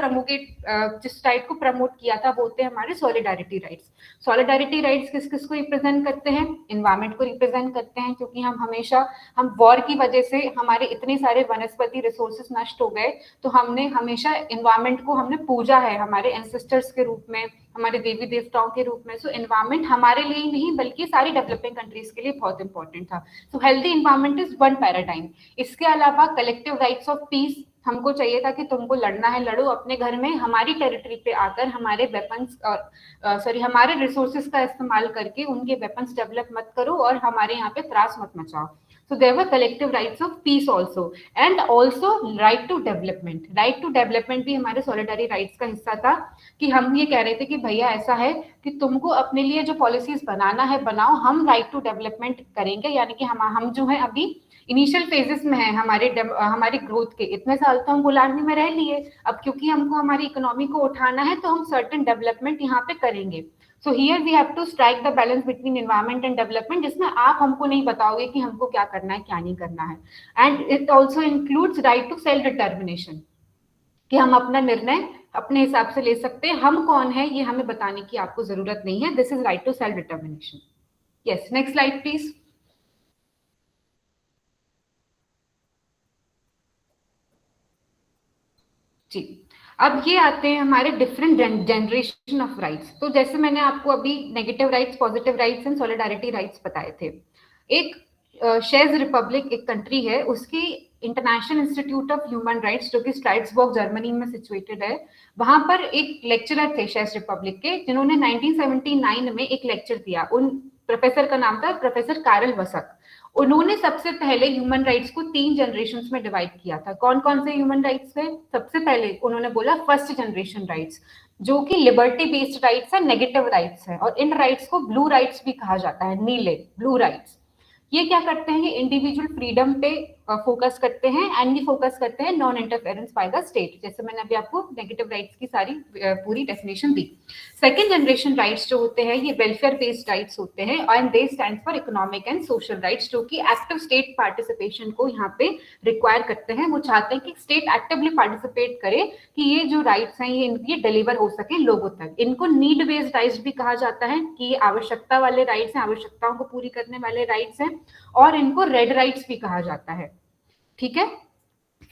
प्रमोट किया था वो थे हमारे सॉलिडारिटी राइट्स। सॉलिडारिटी राइट्स किस किस को रिप्रेजेंट करते हैं, इन्वायरमेंट को रिप्रेजेंट करते हैं, क्योंकि हम वॉर की वजह से हमारे इतने सारे वनस्पति रिसोर्सेस नष्ट हो गए, तो हमने हमेशा इन्वायरमेंट को हमने पूजा है हमारे एंसेस्टर्स के रूप में, हमारे देवी देवताओं के रूप में। सो इन्वायरमेंट हमारे लिए ही नहीं बल्कि सारी डेवलपिंग कंट्रीज के लिए बहुत इंपॉर्टेंट था। So healthy environment is one paradigm. इसके अलावा कलेक्टिव राइट्स ऑफ पीस, हमको चाहिए था कि तुमको लड़ना है लड़ो अपने घर में, हमारी टेरिटरी पे आकर हमारे वेपन्स हमारे रिसोर्सेज का इस्तेमाल करके उनके वेपन्स डेवलप मत करो और हमारे यहाँ पे त्रास मत मचाओ। So there were collective rights of peace also, and also right to development. Right to development भी हमारे solitary rights का हिस्सा था कि हम ये कह रहे थे कि भैया ऐसा है कि तुमको अपने लिए जो पॉलिसीज बनाना है बनाओ, हम राइट टू डेवलपमेंट करेंगे। यानी कि हम जो है अभी इनिशियल फेजेस में है हमारी ग्रोथ के, इतने साल तो हम गुलामी में रह लिए, अब क्योंकि हमको हमारी इकोनॉमी को उठाना है तो हम सर्टेन डेवलपमेंट यहाँ पे करेंगे। So here we have to strike the balance between environment and development, जिसमें आप हमको नहीं बताओगे कि हमको क्या करना है क्या नहीं करना है। And it also includes right to self determination, कि हम अपना निर्णय अपने हिसाब से ले सकते हैं, हम कौन है ये हमें बताने की आपको जरूरत नहीं है। This is right to self determination. Yes, next slide please. जी, अब ये आते हैं हमारे डिफरेंट जनरेशन ऑफ राइट्स। तो जैसे मैंने आपको अभी negative rights, positive rights and solidarity rights बताए थे। एक शेज रिपब्लिक एक कंट्री है, उसकी international institute of human rights जो कि स्ट्राइट्सबर्ग जर्मनी में सिचुएटेड है, वहां पर एक लेक्चरर थे शेज रिपब्लिक के, जिन्होंने 1979 में एक लेक्चर दिया। उन प्रोफेसर का नाम था प्रोफेसर कारल वसक। उन्होंने सबसे पहले ह्यूमन राइट्स को 3 जनरेशंस में डिवाइड किया था। कौन कौन से ह्यूमन राइट्स थे? सबसे पहले उन्होंने बोला फर्स्ट जनरेशन राइट्स, जो कि लिबर्टी बेस्ड राइट्स है, नेगेटिव राइट्स है, और इन राइट्स को ब्लू राइट्स भी कहा जाता है, नीले ब्लू राइट्स। ये क्या करते हैं? ये इंडिविजुअल फ्रीडम पे फोकस करते हैं एंड ये फोकस करते हैं non interference by the state, जैसे मैंने अभी आपको नेगेटिव राइट्स की सारी पूरी डेफिनेशन दी। सेकंड जनरेशन राइट्स जो होते हैं ये वेलफेयर बेस्ड राइट्स होते हैं and they stand for economic and social rights, जो कि एक्टिव स्टेट पार्टिसिपेशन को यहाँ पे रिक्वायर करते हैं। वो चाहते हैं कि स्टेट एक्टिवली पार्टिसिपेट करे कि ये जो राइट्स हैं ये डिलीवर हो सके लोगों तक। इनको नीड बेस्ड राइट्स भी कहा जाता है कि ये आवश्यकता वाले राइट्स हैं, आवश्यकताओं को पूरी करने वाले राइट्स हैं, और इनको रेड राइट्स भी कहा जाता है। ठीक है,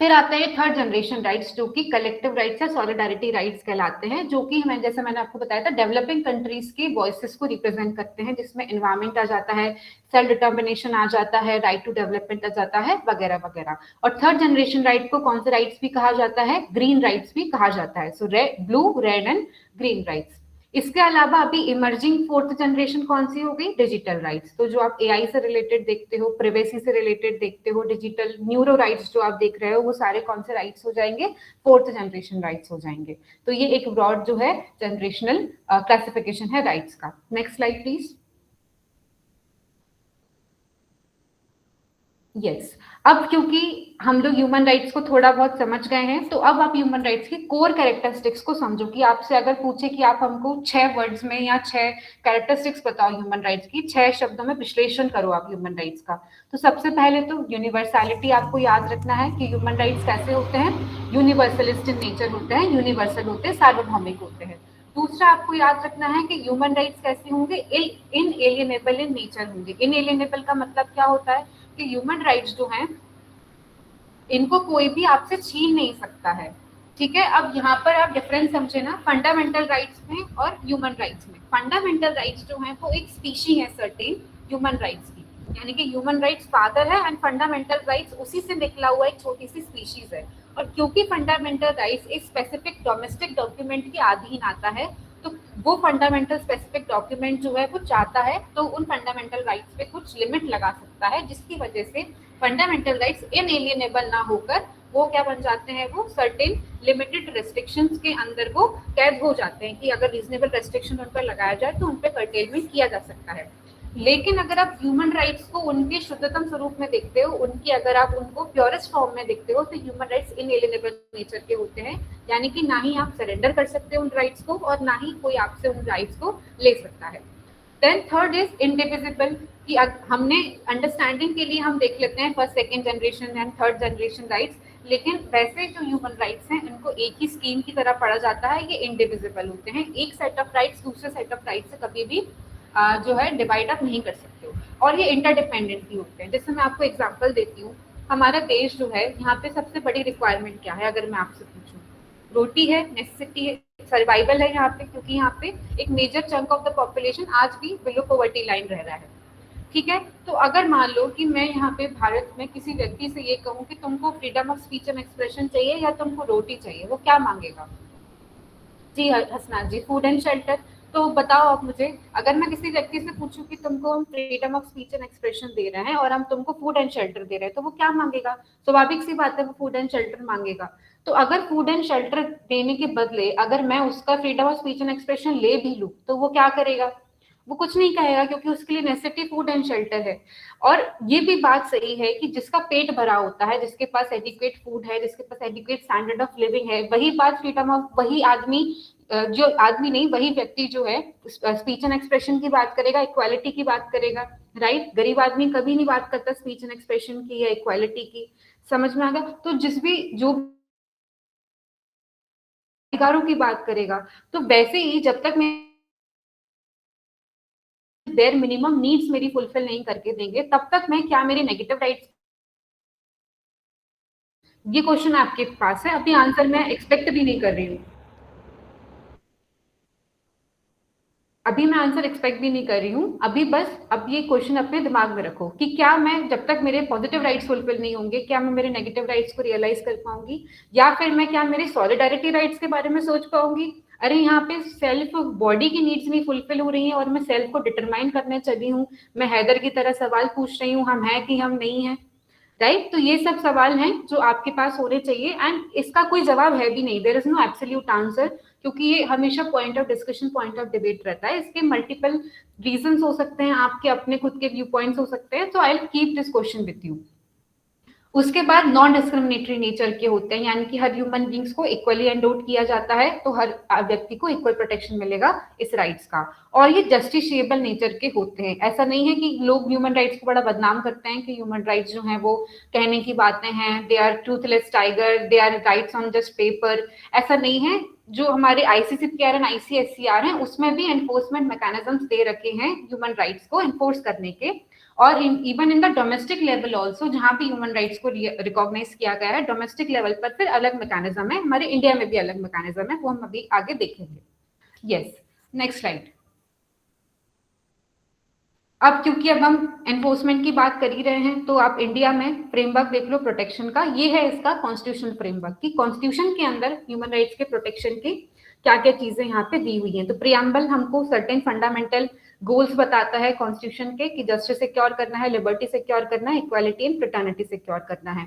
फिर आता है थर्ड जनरेशन राइट्स जो कि कलेक्टिव राइट्स या सॉलिडारिटी राइट्स कहलाते हैं, जो कि जैसे मैंने आपको बताया था डेवलपिंग कंट्रीज के वॉइसेस को रिप्रेजेंट करते हैं, जिसमें एनवायरमेंट आ जाता है, सेल्फ डिटर्मिनेशन आ जाता है, राइट टू डेवलपमेंट आ जाता है, वगैरह वगैरह। और थर्ड जनरेशन राइट को कौन से राइट्स भी कहा जाता है? ग्रीन राइट्स भी कहा जाता है। सो blue, red and green rights. इसके अलावा अभी इमर्जिंग फोर्थ जनरेशन कौन सी हो गई? Digital rights. तो जो आप एआई से रिलेटेड देखते हो, प्राइवेसी से रिलेटेड देखते हो, डिजिटल न्यूरो राइट्स जो आप देख रहे हो, वो सारे कौन से राइट्स हो जाएंगे? फोर्थ जनरेशन राइट्स हो जाएंगे। तो ये एक ब्रॉड जो है जनरेशनल क्लासिफिकेशन है राइट्स का। Next slide please. यस, अब क्योंकि हम लोग ह्यूमन राइट्स को थोड़ा बहुत समझ गए हैं, तो अब आप ह्यूमन राइट्स की कोर कैरेक्टरिस्टिक्स को समझो। कि आपसे अगर पूछे कि आप हमको 6 वर्ड्स में या 6 कैरेक्टरिस्टिक्स बताओ ह्यूमन राइट्स की, 6 शब्दों में विश्लेषण करो आप ह्यूमन राइट्स का, तो सबसे पहले तो यूनिवर्सैलिटी आपको याद रखना है कि ह्यूमन राइट्स कैसे होते हैं? यूनिवर्सलिस्ट इन नेचर होते हैं, यूनिवर्सल होते हैं, सार्वभौमिक होते हैं। दूसरा आपको याद रखना है कि ह्यूमन राइट्स कैसे होंगे? इनएलिएनेबल इन नेचर होंगे। इनएलिएनेबल का मतलब क्या होता है? कि ह्यूमन राइट्स जो हैं इनको कोई भी आपसे छीन नहीं सकता है। ठीक है, अब यहाँ पर आप डिफरेंस समझे ना फंडामेंटल राइट्स में और ह्यूमन राइट्स में। फंडामेंटल राइट्स जो है वो एक स्पीशी है सर्टेन ह्यूमन राइट्स की, यानी कि ह्यूमन राइट्स फादर है एंड फंडामेंटल राइट्स उसी से निकला हुआ एक छोटी सी स्पीशीज है। और क्योंकि फंडामेंटल राइट्स एक स्पेसिफिक डोमेस्टिक डॉक्यूमेंट के अधीन आता है, तो वो फंडामेंटल स्पेसिफिक डॉक्यूमेंट जो है वो चाहता है तो उन फंडामेंटल राइट्स पे कुछ लिमिट लगा सकता है, जिसकी वजह से फंडामेंटल राइट्स इनएलिएनेबल ना होकर वो क्या बन जाते हैं? वो सर्टेन लिमिटेड रेस्ट्रिक्शंस के अंदर वो कैद हो जाते हैं कि अगर रीजनेबल रेस्ट्रिक्शन उन पर लगाया जाए तो उन पर कर्टेलमेंट किया जा सकता है। लेकिन अगर आप ह्यूमन राइट्स को उनके शुद्धतम स्वरूप में देखते हो, उनकी अगर आप उनको प्योरेस्ट फॉर्म में देखते हो, तो ह्यूमन राइट्स इनएलिएनेबल नेचर के होते हैं, यानी कि ना ही आप सरेंडर कर सकते हो उन राइट्स को और ना ही कोई आपसे उन राइट्स को ले सकता है। देन थर्ड इज इंडिविजिबल, कि हमने अंडरस्टैंडिंग के लिए हम देख लेते हैं first second generation and third generation rights, लेकिन वैसे जो ह्यूमन राइट्स हैं इनको एक ही स्कीम की तरह पढ़ा जाता है, ये इंडिविजिबल होते हैं। एक सेट ऑफ राइट्स दूसरे सेट ऑफ राइट्स से कभी भी जो है डिवाइड अप नहीं कर सकते हो, और ये इंटरडिपेंडेंट भी होते हैं। जैसे मैं आपको एग्जांपल देती हूँ हमारा देश जो है, यहाँ पे सबसे बड़ी रिक्वायरमेंट क्या है अगर मैं आपसे पूछूं? रोटी है, नेसेसिटी है, सर्वाइवल है यहाँ पे, क्योंकि यहाँ पे एक major chunk of the population आज भी बिलो पॉवर्टी लाइन रह रहा है। ठीक है, तो अगर मान लो कि मैं यहाँ पे भारत में किसी व्यक्ति से ये कहूँ कि तुमको freedom of speech and expression चाहिए या तुमको रोटी चाहिए, वो क्या मांगेगा? जी हसनाथ जी, फूड एंड शेल्टर। तो बताओ आप मुझे, अगर मैं किसी व्यक्ति से पूछूं कि तुमको हम freedom of speech and expression दे रहे हैं और हम तुमको फूड एंड शेल्टर दे रहे हैं, तो वो क्या मांगेगा? स्वाभाविक सी बात है, वो फूड एंड शेल्टर मांगेगा। तो अगर फूड एंड शेल्टर देने के बदले अगर मैं उसका freedom of speech and expression ले भी लूं, तो वो क्या करेगा? वो कुछ नहीं कहेगा, क्योंकि उसके लिए नेसेसिटी फूड एंड शेल्टर है। और ये भी बात सही है कि जिसका पेट भरा होता है, जिसके पास एडिक्वेट फूड है, जिसके पास एडिक्वेट स्टैंडर्ड ऑफ लिविंग है, वही बात फ्रीडम ऑफ, वही आदमी, जो आदमी नहीं, वही व्यक्ति जो है स्पीच एंड एक्सप्रेशन की बात करेगा, इक्वालिटी की बात करेगा। राइट? गरीब आदमी कभी नहीं बात करता स्पीच एंड एक्सप्रेशन की या इक्वालिटी की। समझ में आ गया? तो जो अधिकारों की बात करेगा, तो वैसे ही जब तक मैं देयर मिनिमम नीड्स मेरी फुलफिल नहीं करके देंगे, तब तक मैं क्या मेरे नेगेटिव राइट्स, ये क्वेश्चन आपके पास है, अभी आंसर मैं एक्सपेक्ट भी नहीं कर रही हूँ। अभी मैं आंसर एक्सपेक्ट भी नहीं कर रही हूँ, अभी बस अब ये क्वेश्चन अपने दिमाग में रखो कि क्या मैं, जब तक मेरे पॉजिटिव राइट्स फुलफिल नहीं होंगे, क्या मैं मेरे नेगेटिव राइट्स को रियलाइज कर पाऊंगी, या फिर मैं क्या मेरे सॉलिडारिटी राइट्स के बारे में सोच पाऊंगी? अरे यहाँ पे सेल्फ बॉडी की नीड्स नहीं फुलफिल हो रही हैं और मैं सेल्फ को डिटरमाइन करने चली हूँ, मैं हैदर की तरह सवाल पूछ रही हूँ, हम हैं कि हम नहीं है। राइट? तो ये सब सवाल हैं जो आपके पास होने चाहिए, एंड इसका कोई जवाब है भी नहीं, there is no absolute answer, क्योंकि ये हमेशा point of discussion, point of debate रहता है। इसके मल्टीपल रीजंस हो सकते हैं, आपके अपने खुद के व्यू पॉइंट्स हो सकते हैं। तो आई will keep this question with you. उसके बाद नॉन डिस्क्रिमिनेटरी नेचर के होते हैं, यानी कि हर ह्यूमन बींग्स को इक्वली एंडोट किया जाता है, तो हर व्यक्ति को इक्वल प्रोटेक्शन मिलेगा इस राइट्स का। और ये जस्टिशिएबल नेचर के होते हैं। ऐसा नहीं है कि लोग ह्यूमन राइट्स को बड़ा बदनाम करते हैं कि ह्यूमन राइट्स जो हैं वो कहने की बातें हैं, they are toothless tiger, they are rights on just paper. ऐसा नहीं है। जो हमारे आईसीसीपीआर एंड आईसीएससीआर हैं, उसमें भी एनफोर्समेंट मैकेनिज्म्स दे रखे हैं ह्यूमन राइट्स को एनफोर्स करने के। और even in the domestic level also, जहां भी ह्यूमन राइट्स को रिकॉग्नाइज किया गया है डोमेस्टिक लेवल पर, फिर अलग मैकेनिज्म है। हमारे इंडिया में भी अलग मैकेनिज्म है, वो हम अभी आगे देखेंगे। Yes, next slide. अब क्योंकि अब हम एनफोर्समेंट की बात कर ही रहे हैं, तो आप इंडिया में फ्रेमवर्क देख लो प्रोटेक्शन का। ये है इसका कॉन्स्टिट्यूशन फ्रेमवर्क, की कॉन्स्टिट्यूशन के अंदर ह्यूमन राइट्स के प्रोटेक्शन की क्या क्या चीजें यहाँ पे दी हुई हैं। तो प्रियम्बल हमको सर्टेन फंडामेंटल गोल्स बताता है कॉन्स्टिट्यूशन के, कि जस्टिस सिक्योर करना है, लिबर्टी सिक्योर करना है, इक्वालिटी एंड फ्रेटर्निटी सिक्योर करना है।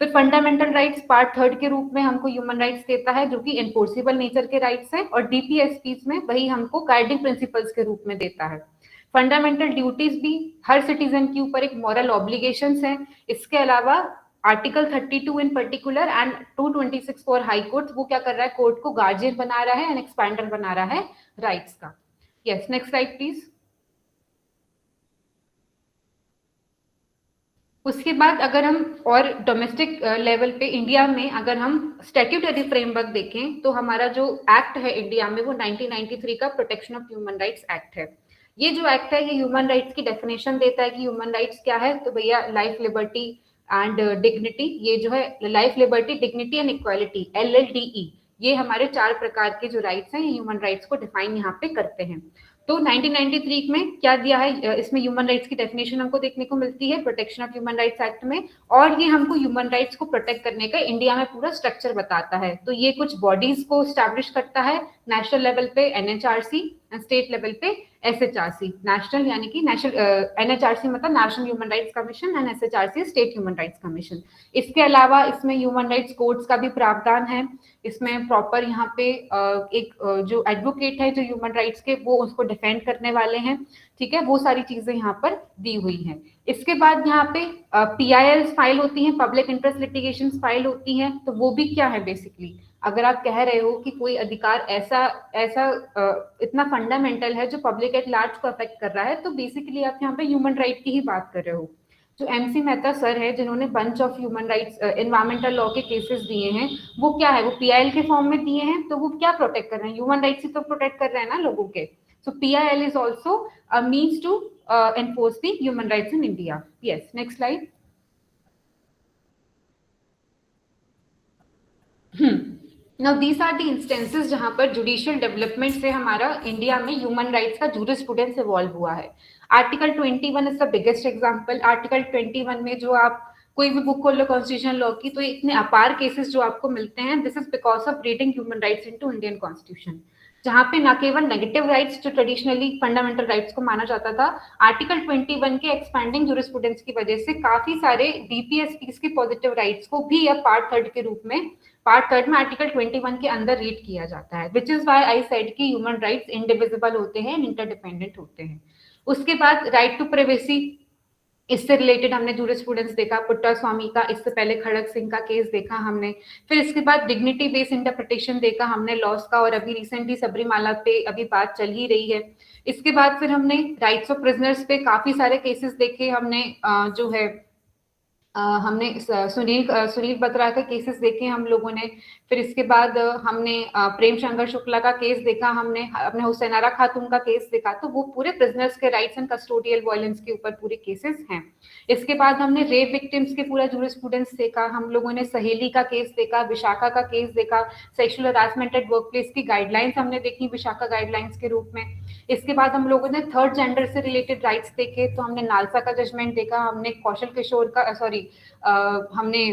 फिर फंडामेंटल राइट्स पार्ट 3 के रूप में हमको ह्यूमन राइट्स देता है, जो कि एनफोर्सेबल नेचर के राइट्स है, और डीपीएसपीज में वही हमको गाइडिंग प्रिंसिपल्स के रूप में देता है। फंडामेंटल ड्यूटीज भी हर सिटीजन के ऊपर एक मॉरल ऑब्लिगेशंस है। इसके अलावा article 32 in particular and 226 for high court, वो क्या कर रहा है, कोर्ट को गार्जियन बना रहा है एंड एक्सपैंडर बना रहा है राइट्स का। Yes, next slide please. उसके बाद अगर हम और डोमेस्टिक लेवल पे इंडिया में अगर हम स्टैट्यूटरी फ्रेमवर्क देखें, तो हमारा जो एक्ट है इंडिया में वो 1993 का protection of human rights act है। ये जो एक्ट है ये ह्यूमन राइट्स की डेफिनेशन देता है कि ह्यूमन राइट्स क्या है। तो भैया लाइफ, लिबर्टी एंड डिग्निटी, ये जो है life, liberty, dignity and equality, LLDE, ये हमारे 4 प्रकार के जो राइट्स हैं, ये ह्यूमन राइट्स को डिफाइन यहाँ पे करते हैं। तो 1993 में क्या दिया है, इसमें ह्यूमन राइट्स की डेफिनेशन हमको देखने को मिलती है protection of human rights act में, और ये हमको ह्यूमन राइट्स को प्रोटेक्ट करने का इंडिया में पूरा स्ट्रक्चर बताता है। तो ये कुछ बॉडीज को स्टैब्लिश करता है, नेशनल लेवल पे NHRC, स्टेट लेवल पे SHRC। नेशनल यानी कि नेशनल, NHRC मतलब national human rights commission and SHRC state human rights commission. इसके अलावा इसमें ह्यूमन राइट्स कोड्स का भी प्रावधान है। इसमें प्रॉपर यहाँ पे एक जो एडवोकेट है जो ह्यूमन राइट्स के, वो उसको डिफेंड करने वाले हैं। ठीक है, वो सारी चीजें यहाँ पर दी हुई हैं। इसके बाद यहाँ पे PIL फाइल होती है, पब्लिक इंटरेस्ट लिटिगेशन फाइल होती है। तो वो भी क्या है, बेसिकली अगर आप कह रहे हो कि कोई अधिकार ऐसा ऐसा इतना फंडामेंटल है जो पब्लिक एट लार्ज को अफेक्ट कर रहा है, तो बेसिकली आप यहाँ पे ह्यूमन राइट की ही बात कर रहे हो। जो MC मेहता सर है, जिन्होंने bunch of human rights environmental law के केसेस दिए हैं, वो क्या है, वो PIL के फॉर्म में दिए हैं। तो वो क्या प्रोटेक्ट कर रहे हैं, ह्यूमन राइट्स ही तो प्रोटेक्ट कर रहे हैं ना लोगों के। So PIL is also a means to enforce the human rights in India. Yes, next slide. Now these are the instances जहाँ पर जुडिशियल डेवलपमेंट से हमारा इंडिया में ह्यूमन राइट्स का जूरिस्प्रूडेंस इवॉल्व हुआ है. Article 21 is the biggest example. Article 21 में जो आप कोई भी बुक खोल लो कॉन्स्टिट्यूशन लॉ की, तो इतने अपार केसेस जो आपको मिलते हैं, this is because of reading human rights into Indian constitution, जहाँ पे ना केवल नेगेटिव राइट्स जो ट्रेडिशनली फंडामेंटल राइट्स को माना जाता था, आर्टिकल 21 के एक्सपैंडिंग जूरिस्प्रूडेंस की वजह से काफी सारे डीपीएसपीस की पॉजिटिव राइट्स को भी अब पार्ट थर्ड के रूप में, पार्ट थर्ड में आर्टिकल 21 के अंदर रीड किया जाता है, which is why I said कि ह्यूमन राइट्स इंडिविजिबल होते हैं, इंटरडिपेंडेंट होते हैं. उसके बाद राइट टू प्राइवेसी, इससे रिलेटेड हमने जूरिस्प्रूडेंस देखा, पुट्टा स्वामी का, इससे पहले खड़ग सिंह का केस देखा हमने. फिर इसके बाद डिग्निटी बेस्ड इंटरप्रिटेशन देखा हमने लॉस का, और अभी रिसेंटली सबरीमाला पे अभी बात चल ही रही है. इसके बाद फिर हमने राइट्स ऑफ प्रिजनर्स पे काफी सारे केसेस देखे हमने, जो है हमने सुनील बत्रा के केसेस देखे हम लोगों ने. फिर इसके बाद हमने प्रेम शंकर शुक्ला का केस देखा हमने, अपने हुसैनारा खातून का केस देखा. तो वो पूरे प्रिजनर्स के राइट्स एंड कस्टोडियल वायलेंस के ऊपर पूरे केसेस हैं. इसके बाद हमने रेप विक्टिम्स के पूरा जूरिस्प्रूडेंस देखा हम लोगों ने, सहेली का केस देखा, विशाखा का केस देखा, sexual harassment at work place की गाइडलाइंस हमने देखी विशाखा गाइडलाइंस के रूप में. इसके बाद हम लोगों ने थर्ड जेंडर से रिलेटेड राइट्स देखे, तो हमने नालसा का जजमेंट देखा, हमने कौशल किशोर का हमने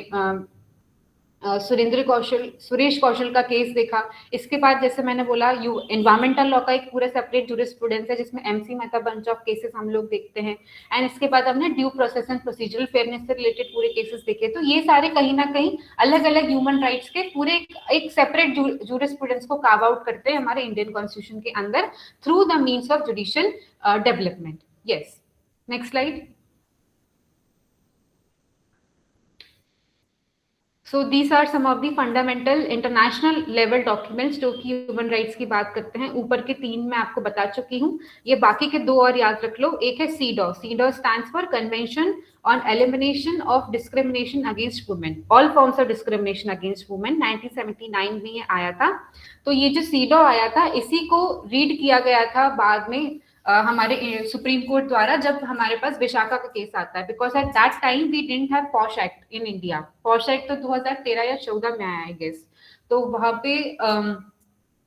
सुरेश कौशल का केस देखा. इसके बाद जैसे मैंने बोला एनवायरमेंटल लॉ का एक पूरा सेपरेट जूरिस्प्रूडेंस है जिसमें MC Mehta bunch of cases हम लोग देखते हैं. एंड इसके बाद हमने due process and procedural fairness से रिलेटेड पूरे केसेस देखे. तो ये सारे कहीं ना कहीं अलग अलग ह्यूमन राइट्स के पूरे एक सेपरेट जूरिस्प्रूडेंस को कार्व आउट करते हैं हमारे इंडियन कॉन्स्टिट्यूशन के अंदर through the means of judicial development. Yes, next slide. So these are some of the fundamental international level documents जो कि ह्यूमन राइट्स की बात करते हैं. ऊपर के 3 मैं आपको बता चुकी हूँ, ये बाकी के 2 और याद रख लो. एक है CEDAW. CEDAW stands for Convention on Elimination of Discrimination Against Women, all forms of discrimination against women. 1979 में ये आया था. तो ये जो CEDAW आया था, इसी को रीड किया गया था बाद में हमारे सुप्रीम कोर्ट द्वारा, जब हमारे पास विशाखा का केस आता है, because at that time we didn't have POSH act in India. POSH act तो 2013 या 14 में आया आई गेस. तो वहां पे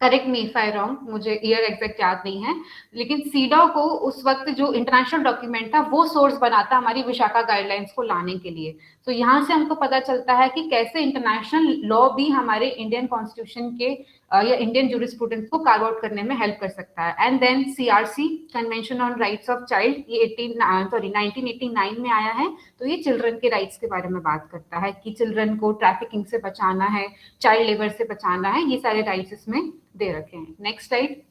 correct me if I wrong, मुझे ईयर एग्जैक्ट याद नहीं है, लेकिन सीडा को उस वक्त जो इंटरनेशनल डॉक्यूमेंट था वो सोर्स बना था हमारी विशाखा गाइडलाइंस को लाने के लिए. तो यहाँ से हमको पता चलता है कि कैसे इंटरनेशनल लॉ भी हमारे इंडियन कॉन्स्टिट्यूशन के या इंडियन जूरिस्प्रूडेंस को कार्व आउट करने में हेल्प कर सकता है. And then CRC, convention on rights of child, ये 1989 में आया है. तो ये चिल्ड्रन के राइट्स के बारे में बात करता है कि चिल्ड्रन को ट्रैफिकिंग से बचाना है, चाइल्ड लेबर से बचाना है, ये सारे राइट्स इसमें दे रखे हैं. Next slide.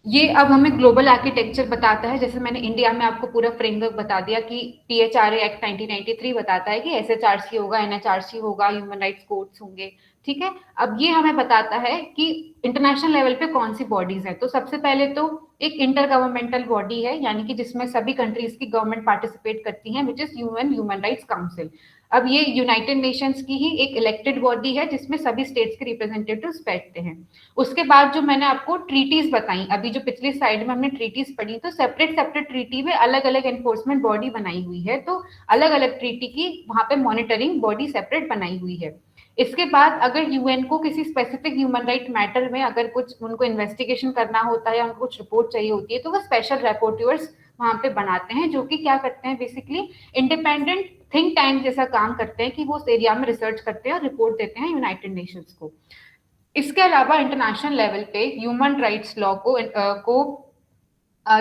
ये अब हमें ग्लोबल आर्किटेक्चर बताता है. जैसे मैंने इंडिया में आपको पूरा फ्रेमवर्क बता दिया कि टीएचआरए एक्ट 1993 बताता है कि एसएचआरसी होगा, एनएचआरसी होगा, ह्यूमन राइट्स कोर्ट्स होंगे. ठीक है, अब ये हमें बताता है कि इंटरनेशनल लेवल पे कौन सी बॉडीज है. तो सबसे पहले तो एक इंटर गवर्नमेंटल बॉडी है, यानी कि जिसमें सभी कंट्रीज की गवर्नमेंट पार्टिसिपेट करती हैं, which is UN human rights council. अब ये यूनाइटेड नेशंस की ही एक इलेक्टेड बॉडी है जिसमें सभी स्टेट्स के रिप्रेजेंटेटिव्स बैठते हैं. उसके बाद जो मैंने आपको ट्रीटीज बताई, अभी जो पिछली साइड में हमने ट्रीटीज पढ़ी, तो सेपरेट सेपरेट ट्रीटी में अलग अलग एनफोर्समेंट बॉडी बनाई हुई है. तो अलग अलग ट्रीटी की वहां पे मॉनिटरिंग बॉडी सेपरेट बनाई हुई है. इसके बाद अगर यूएन को किसी स्पेसिफिक ह्यूमन राइट मैटर में अगर कुछ उनको इन्वेस्टिगेशन करना होता है या उनको कुछ रिपोर्ट चाहिए होती है, तो वो स्पेशल रिपोर्टर्स वहां पे बनाते हैं, जो कि क्या करते हैं, बेसिकली इंडिपेंडेंट थिंक टैंक जैसा काम करते हैं कि वो उस एरिया में रिसर्च करते हैं और रिपोर्ट देते हैं यूनाइटेड नेशंस को. इसके अलावा इंटरनेशनल लेवल पे ह्यूमन राइट्स लॉ को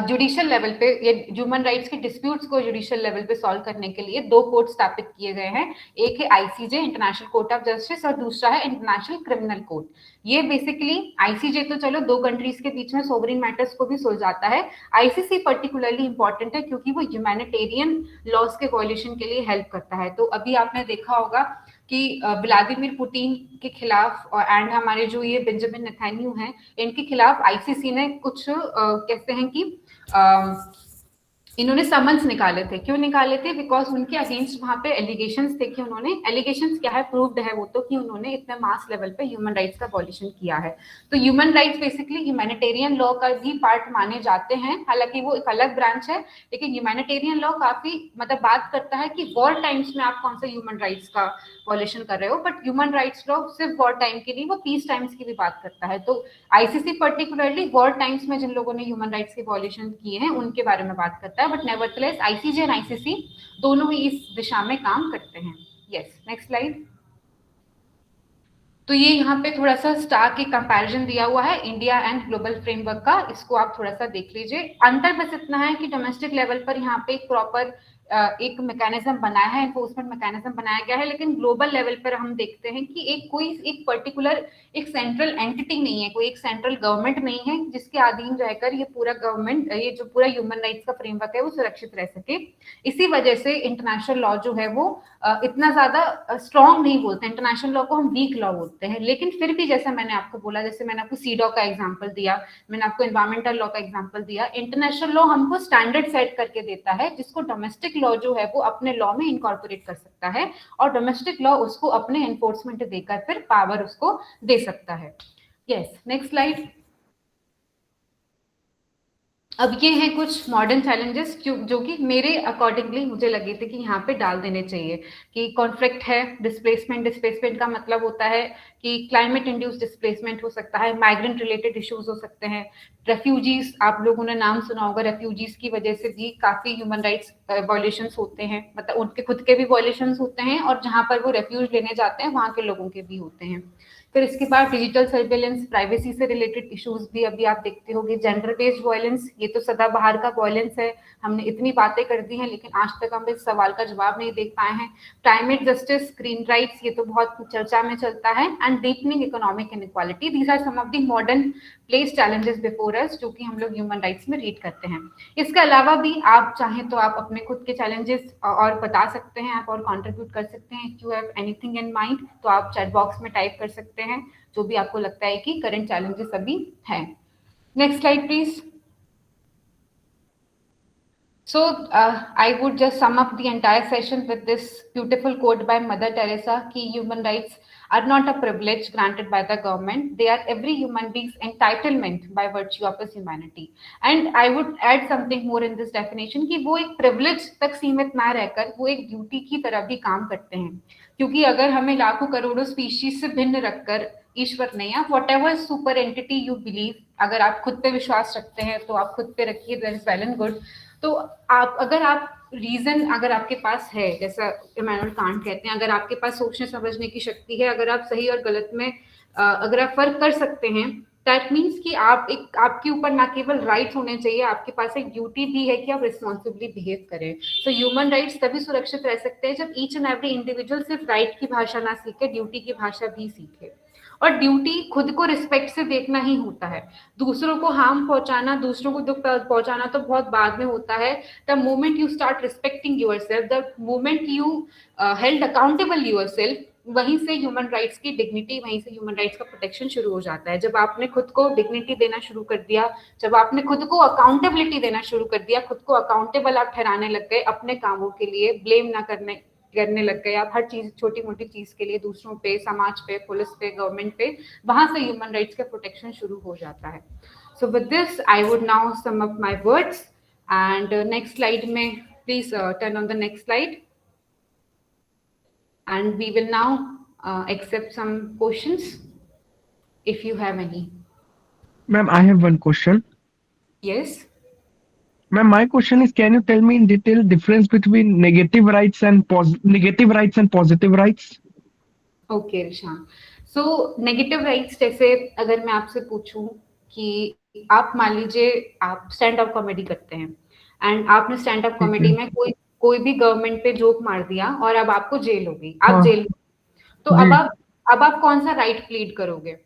जुडिशियल लेवल पे, ये ह्यूमन राइट्स के डिस्प्यूट्स को जुडिशियल लेवल पे सॉल्व करने के लिए 2 कोर्ट स्थापित किए गए हैं. एक है ICJ, international court of justice, और दूसरा है इंटरनेशनल क्रिमिनल कोर्ट. ये बेसिकली आईसीजे तो चलो 2 कंट्रीज के बीच में सोवरेन मैटर्स को भी सुलझाता है. आईसीसी पर्टिकुलरली इंपॉर्टेंट है क्योंकि वो ह्यूमैनिटेरियन लॉज के वॉल्यूशन के लिए हेल्प करता है. तो अभी आपने देखा होगा कि व्लादिमीर पुतिन के खिलाफ एंड हमारे जो ये बेंजामिन नेतन्याहू हैं, इनके खिलाफ आईसीसी ने कुछ कहते हैं कि इन्होंने समन्स निकाले थे। क्यों निकाले थे? बिकॉज उनके अगेंस्ट वहां पे एलिगेशंस थे कि उन्होंने, एलिगेशंस क्या है, प्रूव्ड है वो तो, कि उन्होंने इतने मास लेवल पे ह्यूमन राइट्स का वॉल्यूशन किया है। तो human rights basically humanitarian law का भी पार्ट माने जाते हैं, हालांकि वो एक अलग ब्रांच है, लेकिन ह्यूमैनिटेरियन लॉ काफी मतलब बात करता है कि वॉर टाइम्स में आप कौन सा ह्यूमन राइट्स का वॉल्यूशन कर रहे हो, बट ह्यूमन राइट्स लॉ सिर्फ वॉर टाइम की नहीं, वो पीस टाइम्स की भी बात करता है। तो आईसीसी पर्टिकुलरली वॉर टाइम्स में जिन लोगों ने ह्यूमन राइट्स के वॉल्यूशन किए हैं उनके बारे में बात करता है, but nevertheless ICJ and ICC दोनों ही इस दिशा में काम करते हैं। Yes, next slide. तो ये यहाँ पे थोड़ा सा स्टार एक कंपैरिजन दिया हुआ है इंडिया एंड ग्लोबल फ्रेमवर्क का, इसको आप थोड़ा सा देख लीजिए। अंतर बस इतना है कि डोमेस्टिक लेवल पर यहाँ पे एक प्रॉपर एक मैकेनिज्म बनाया है, एनफोर्समेंट मैकेनिज्म बनाया गया है, लेकिन ग्लोबल लेवल पर हम देखते हैं कि एक कोई एक पर्टिकुलर एक सेंट्रल एंटिटी नहीं है, कोई एक सेंट्रल गवर्नमेंट नहीं है जिसके अधीन रहकर ये पूरा गवर्नमेंट, ये जो पूरा ह्यूमन राइट्स का फ्रेमवर्क है वो सुरक्षित रह सके। इसी वजह से इंटरनेशनल लॉ जो है वो इतना ज्यादा स्ट्रॉन्ग नहीं बोलते, इंटरनेशनल लॉ को हम वीक लॉ बोलते हैं, लेकिन फिर भी जैसे मैंने आपको बोला, जैसे मैंने आपको सीडॉ का एग्जांपल दिया, मैंने आपको एनवायरमेंटल लॉ का एग्जांपल दिया, इंटरनेशनल लॉ हमको स्टैंडर्ड सेट करके देता है जिसको डोमेस्टिक लॉ जो है वो अपने लॉ में इनकॉर्पोरेट कर सकता है, और डोमेस्टिक लॉ उसको अपने एनफोर्समेंट देकर फिर पावर उसको दे सकता है। Yes, next slide. अब ये हैं कुछ मॉडर्न चैलेंजेस जो कि मेरे अकॉर्डिंगली मुझे लगे थे कि यहाँ पे डाल देने चाहिए, कि कॉन्फ्लिक्ट है, डिस्प्लेसमेंट, डिस्प्लेसमेंट का मतलब होता है कि क्लाइमेट इंड्यूस डिस्प्लेसमेंट हो सकता है, माइग्रेंट रिलेटेड इश्यूज हो सकते हैं, रेफ्यूजीज, आप लोगों ने नाम सुना होगा, रेफ्यूजीज की वजह से भी काफी ह्यूमन राइट्स वायलेशंस होते हैं, मतलब उनके खुद के भी वायलेशंस होते हैं और जहां पर वो रेफ्यूज लेने जाते हैं वहां के लोगों के भी होते हैं। फिर इसके बाद डिजिटल सर्वेलेंस, प्राइवेसी से रिलेटेड इश्यूज भी अभी आप देखते होंगे, जेंडर बेस्ड वायलेंस, ये तो सदाबहार का वायलेंस है, हमने इतनी बातें कर दी हैं लेकिन आज तक हम इस सवाल का जवाब नहीं देख पाए हैं। क्लाइमेट जस्टिस, ग्रीन राइट्स, ये तो बहुत चर्चा में चलता है, and deepening economic inequality, these are some of the modern place challenges before us जो कि हम लोग ह्यूमन राइट्स में रीड करते हैं। इसके अलावा भी आप चाहें तो आप अपने खुद के चैलेंजेस और बता सकते हैं, आप और कंट्रीब्यूट कर सकते हैं। If you have anything in mind तो आप चैट बॉक्स में टाइप कर सकते हैं जो भी आपको लगता है कि करंट चैलेंजेस अभी हैं। Next slide please. So I would just sum up the entire session with this beautiful quote by Mother Teresa कि human rights are not a privilege granted by the government, they are every human being's entitlement by virtue of his humanity. And I would add something more in this definition कि वो एक privilege तक सीमित ना रहकर वो एक duty की तरह भी काम करते हैं, क्योंकि अगर हमें लाखों करोड़ों स्पीशीज से भिन्न रखकर ईश्वर ने, या what ever super entity you believe, अगर आप खुद पे विश्वास रखते हैं तो आप खुद पे रखिए, that is well and good. तो आप रीजन अगर आपके पास है, जैसा इमैनुअल कांट कहते हैं, अगर आपके पास सोचने समझने की शक्ति है, अगर आप सही और गलत में अगर आप फर्क कर सकते हैं, दैट मीन्स कि आप एक, आपके ऊपर ना केवल राइट्स होने चाहिए, आपके पास एक ड्यूटी भी है कि आप रिस्पॉन्सिबली बिहेव करें। सो ह्यूमन राइट्स तभी सुरक्षित रह सकते हैं जब ईच एंड एवरी इंडिविजुअल सिर्फ राइट की भाषा ना सीखे, ड्यूटी की भाषा भी सीखे। और ड्यूटी खुद को रिस्पेक्ट से देखना ही होता है, दूसरों को हार्म पहुंचाना, दूसरों को दुख पहुंचाना तो बहुत बाद में होता है। The moment you start respecting yourself, the moment you held accountable yourself, वहीं से ह्यूमन राइट्स की डिग्निटी, वहीं से ह्यूमन राइट्स का प्रोटेक्शन शुरू हो जाता है। जब आपने खुद को डिग्निटी देना शुरू कर दिया, जब आपने खुद को अकाउंटेबिलिटी देना शुरू कर दिया, खुद को अकाउंटेबल आप ठहराने लग गए अपने कामों के लिए, ब्लेम ना करने लग गए आप हर चीज, छोटी मोटी चीज के लिए दूसरों पे, समाज पे, पुलिस पे, गवर्नमेंट पे, वहां से ह्यूमन राइट्स का प्रोटेक्शन शुरू हो जाता है। So with this I would now sum up my words, and next slide में please turn on the next slide, and we will now accept some questions if you have any. Ma'am, I have one question. Yes. Ma'am, my question is, can you tell me in detail difference between negative rights and positive rights? Okay, Rishan. So negative rights, जैसे अगर मैं आपसे पूछूं कि आप मान लीजिए आप स्टैंड अप कॉमेडी करते हैं, एंड आपने स्टैंड अप कॉमेडी में कोई भी गवर्नमेंट पे जोक मार दिया और अब आपको जेल होगी, आप जेल, तो अब आप कौन सा राइट प्लीड करोगे?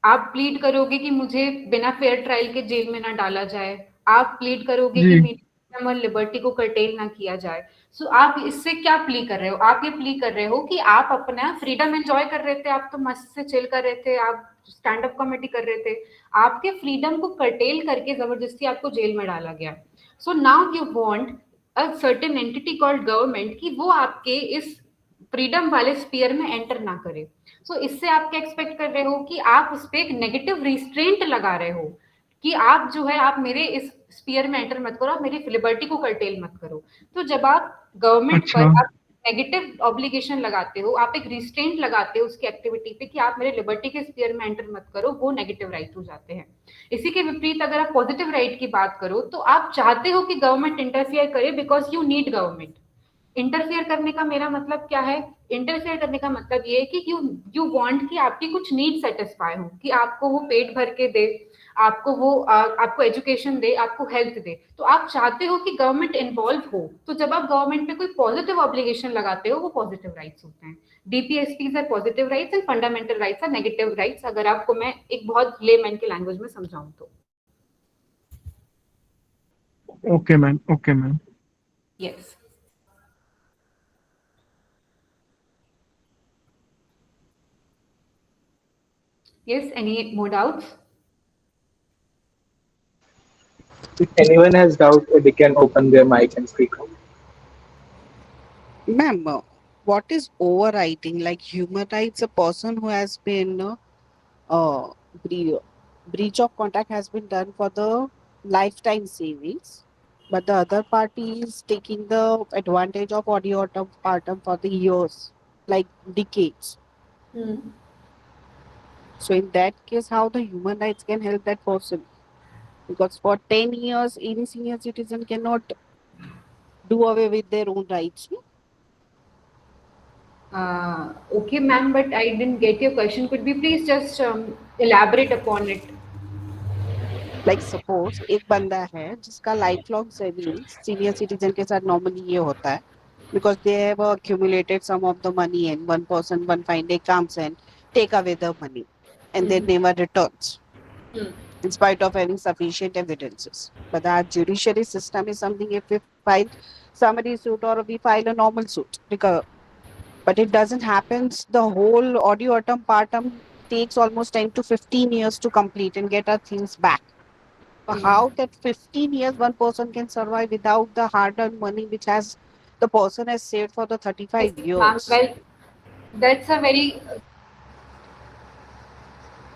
आप प्लीड करोगे कि मुझे बिना फेयर ट्रायल के जेल में ना डाला जाए, आप प्लीड करोगे कि मेरी फ्रीडम और लिबर्टी को कर्टेल ना किया जाए। सो आप इससे क्या प्ली कर रहे हो? आप ये प्ली कर रहे हो कि आप अपना फ्रीडम एंजॉय कर रहे थे, आप तो मस्त से चिल कर रहे थे, आप स्टैंड अप कॉमेडी कर रहे थे, आपके फ्रीडम को कर्टेल करके जबरदस्ती आपको जेल में डाला गया। So now you want a certain entity called government कि वो आपके इस फ्रीडम वाले स्पीयर में एंटर ना करे। सो इससे आप क्या एक्सपेक्ट कर रहे हो कि आप उस पर एक नेगेटिव रिस्ट्रेंट लगा रहे हो कि आप जो है आप मेरे इस स्पीयर में एंटर मत करो, आप मेरी लिबर्टी को कर्टेल मत करो। तो जब आप गवर्नमेंट पर अच्छा, आप नेगेटिव ऑब्लिगेशन लगाते हो, आप एक रिस्ट्रेंट लगाते हो उसकी एक्टिविटी पे कि आप मेरे लिबर्टी के स्पीयर में एंटर मत करो, वो नेगेटिव राइट हो जाते हैं। इसी के विपरीत अगर आप पॉजिटिव राइट की बात करो तो आप चाहते हो कि गवर्नमेंट इंटरफियर करे because you need government. Interfere करने का मेरा मतलब क्या है? इंटरफेयर करने का मतलब ये है कि यू वांट कि आपकी कुछ नीड सेटिस्फाई हो, कि आपको वो पेट भर के दे, आपको वो आपको एजुकेशन दे, आपको हेल्थ दे। तो आप चाहते हो कि गवर्नमेंट इन्वॉल्व हो। तो जब आप गवर्नमेंट पे कोई पॉजिटिव ऑब्लिगेशन लगाते हो वो पॉजिटिव राइट्स होते हैं। DPSPs are positive rights and fundamental rights are negative rights, अगर आपको मैं एक बहुत लेमैन की लैंग्वेज में समझाऊं तो। okay, ma'am. Okay, ma'am. Yes. Yes, any more doubts? If anyone has doubt, they can open their mic and speak out. Ma'am, what is overriding? Like human rights, a person who has been bre- breach of contract has been done for the lifetime savings, but the other party is taking the advantage of audio partum for the years, like decades. So in that case, how the human rights can help that person? Because for 10 years, any senior citizen cannot do away with their own rights. No? Okay, ma'am, but I didn't get your question. Could we please just elaborate upon it? Like suppose एक बंदा है जिसका life long savings senior citizen के साथ normally ये होता है because they have accumulated some of the money and one person one fine day comes and take away the money and then Hmm. never returns Hmm. in spite of having sufficient evidences. But our judiciary system is something if we file summary suit or we file a normal suit because but it doesn't happen. The whole audio atom partum takes almost 10 to 15 years to complete and get our things back. So Hmm. how that 15 years one person can survive without the hard-earned money which has the person has saved for the Yes, 35 ma'am. years. Well, that's a very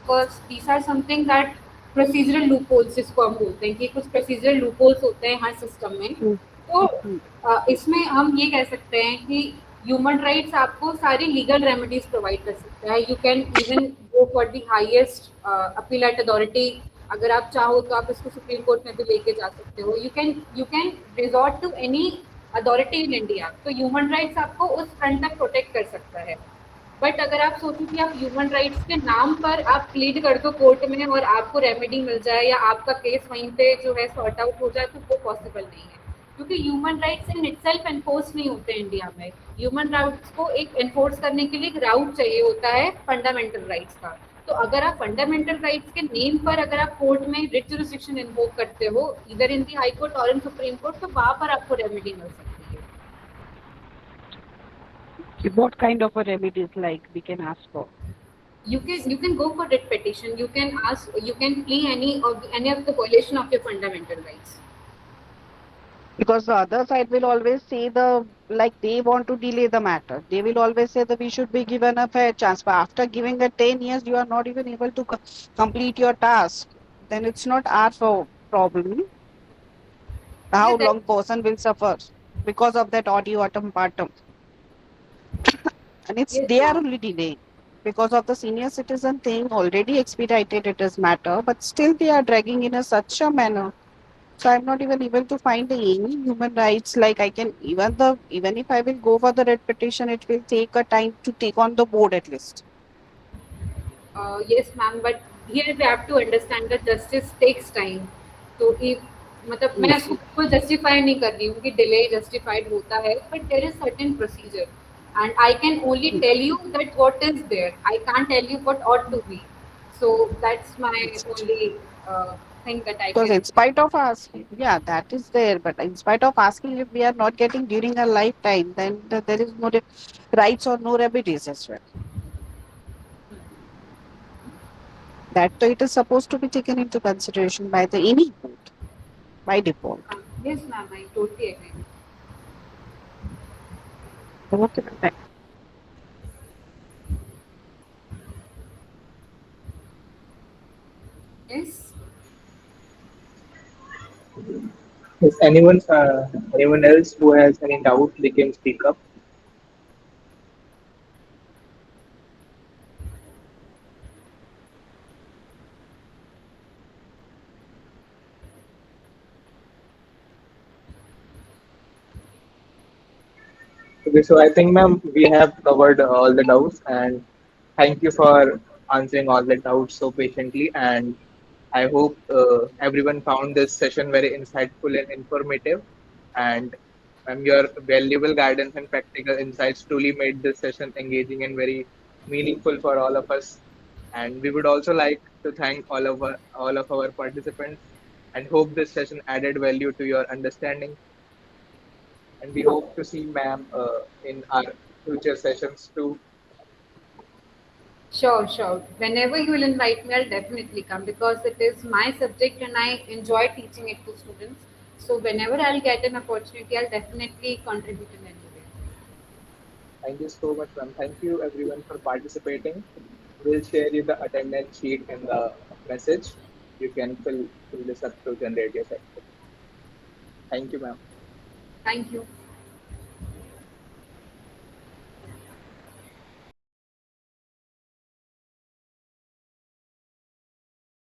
because these are something that procedural loopholes जिसको हम बोलते हैं कि कुछ procedural loopholes होते हैं हर system में। Mm, तो mm, इसमें हम ये कह सकते हैं कि ह्यूमन राइट्स आपको सारी लीगल रेमेडीज प्रोवाइड कर सकता है। You can even go for the highest appellate authority. अगर आप चाहो तो आप इसको सुप्रीम कोर्ट में भी लेके जा सकते हो। You can resort to any authority in India. तो ह्यूमन राइट्स आपको उस फ्रंट तक प्रोटेक्ट कर सकता है। बट अगर आप सोचो कि आप ह्यूमन राइट्स के नाम पर आप प्लीड कर दो कोर्ट में और आपको रेमेडी मिल जाए या आपका केस वहीं पे जो है सॉर्ट आउट हो जाए, तो वो पॉसिबल नहीं है, क्योंकि human rights in itself enforce नहीं होते इंडिया में। ह्यूमन राइट्स को एक एनफोर्स करने के लिए एक राउट चाहिए होता है फंडामेंटल राइट्स का। तो अगर आप फंडामेंटल राइट्स के नेम पर अगर आप कोर्ट में रिट जुरिसडिक्शन इन्वोक करते हो इधर इन दी हाई कोर्ट और इन सुप्रीम कोर्ट, तो वहां पर आपको रेमेडी मिल सकती है। what kind of a remedies like we can ask for? You can go for writ petition. You can ask. You can plea any of the violation of your fundamental rights. Because the other side will always say the like they want to delay the matter. They will always say that we should be given a fair chance. But after giving the 10 years, you are not even able to complete your task. Then it's not our problem. Yeah, How that long person will suffer because of that audio atom partum. And it's yes, they are ma'am. only delaying because of the senior citizen thing already expedited it as matter, but still they are dragging in a such a manner. So I'm not even able to find any human rights. Like I can even if I will go for the red petition, it will take a time to take on the board at least. Yes, ma'am. But here we have to understand that justice takes time. तो if मतलब मैं Mm. इसको बिल्कुल justify नहीं कर रही हूँ कि डिले जस्टिफाइड होता है, but there is certain procedure and I can only Mm. Tell you that what is there. I can't tell you what ought to be. So that's my only thing that I Because can. in spite of asking, yeah, that is there. But in spite of asking, if we are not getting during a lifetime, then there is no rights or no remedies as well. That it is supposed to be taken into consideration by the any court by default. Yes, ma'am, I totally agree. Okay, ma'am. Yes. If anyone else who has any doubt, they can speak up. Okay, so I think, ma'am, we have covered all the doubts, and thank you for answering all the doubts so patiently. And I hope everyone found this session very insightful and informative. And your valuable guidance and practical insights truly made this session engaging and very meaningful for all of us. And we would also like to thank all of our participants and hope this session added value to your understanding. And we hope to see ma'am in our future sessions too. Sure, sure. Whenever you will invite me, I'll definitely come because it is my subject and I enjoy teaching it to students. So whenever I'll get an opportunity, I'll definitely contribute in any way. Thank you so much, ma'am. Thank you everyone for participating. We'll share you the attendance sheet in the message. You can fill this up to generate your section. Thank you, ma'am. Thank you.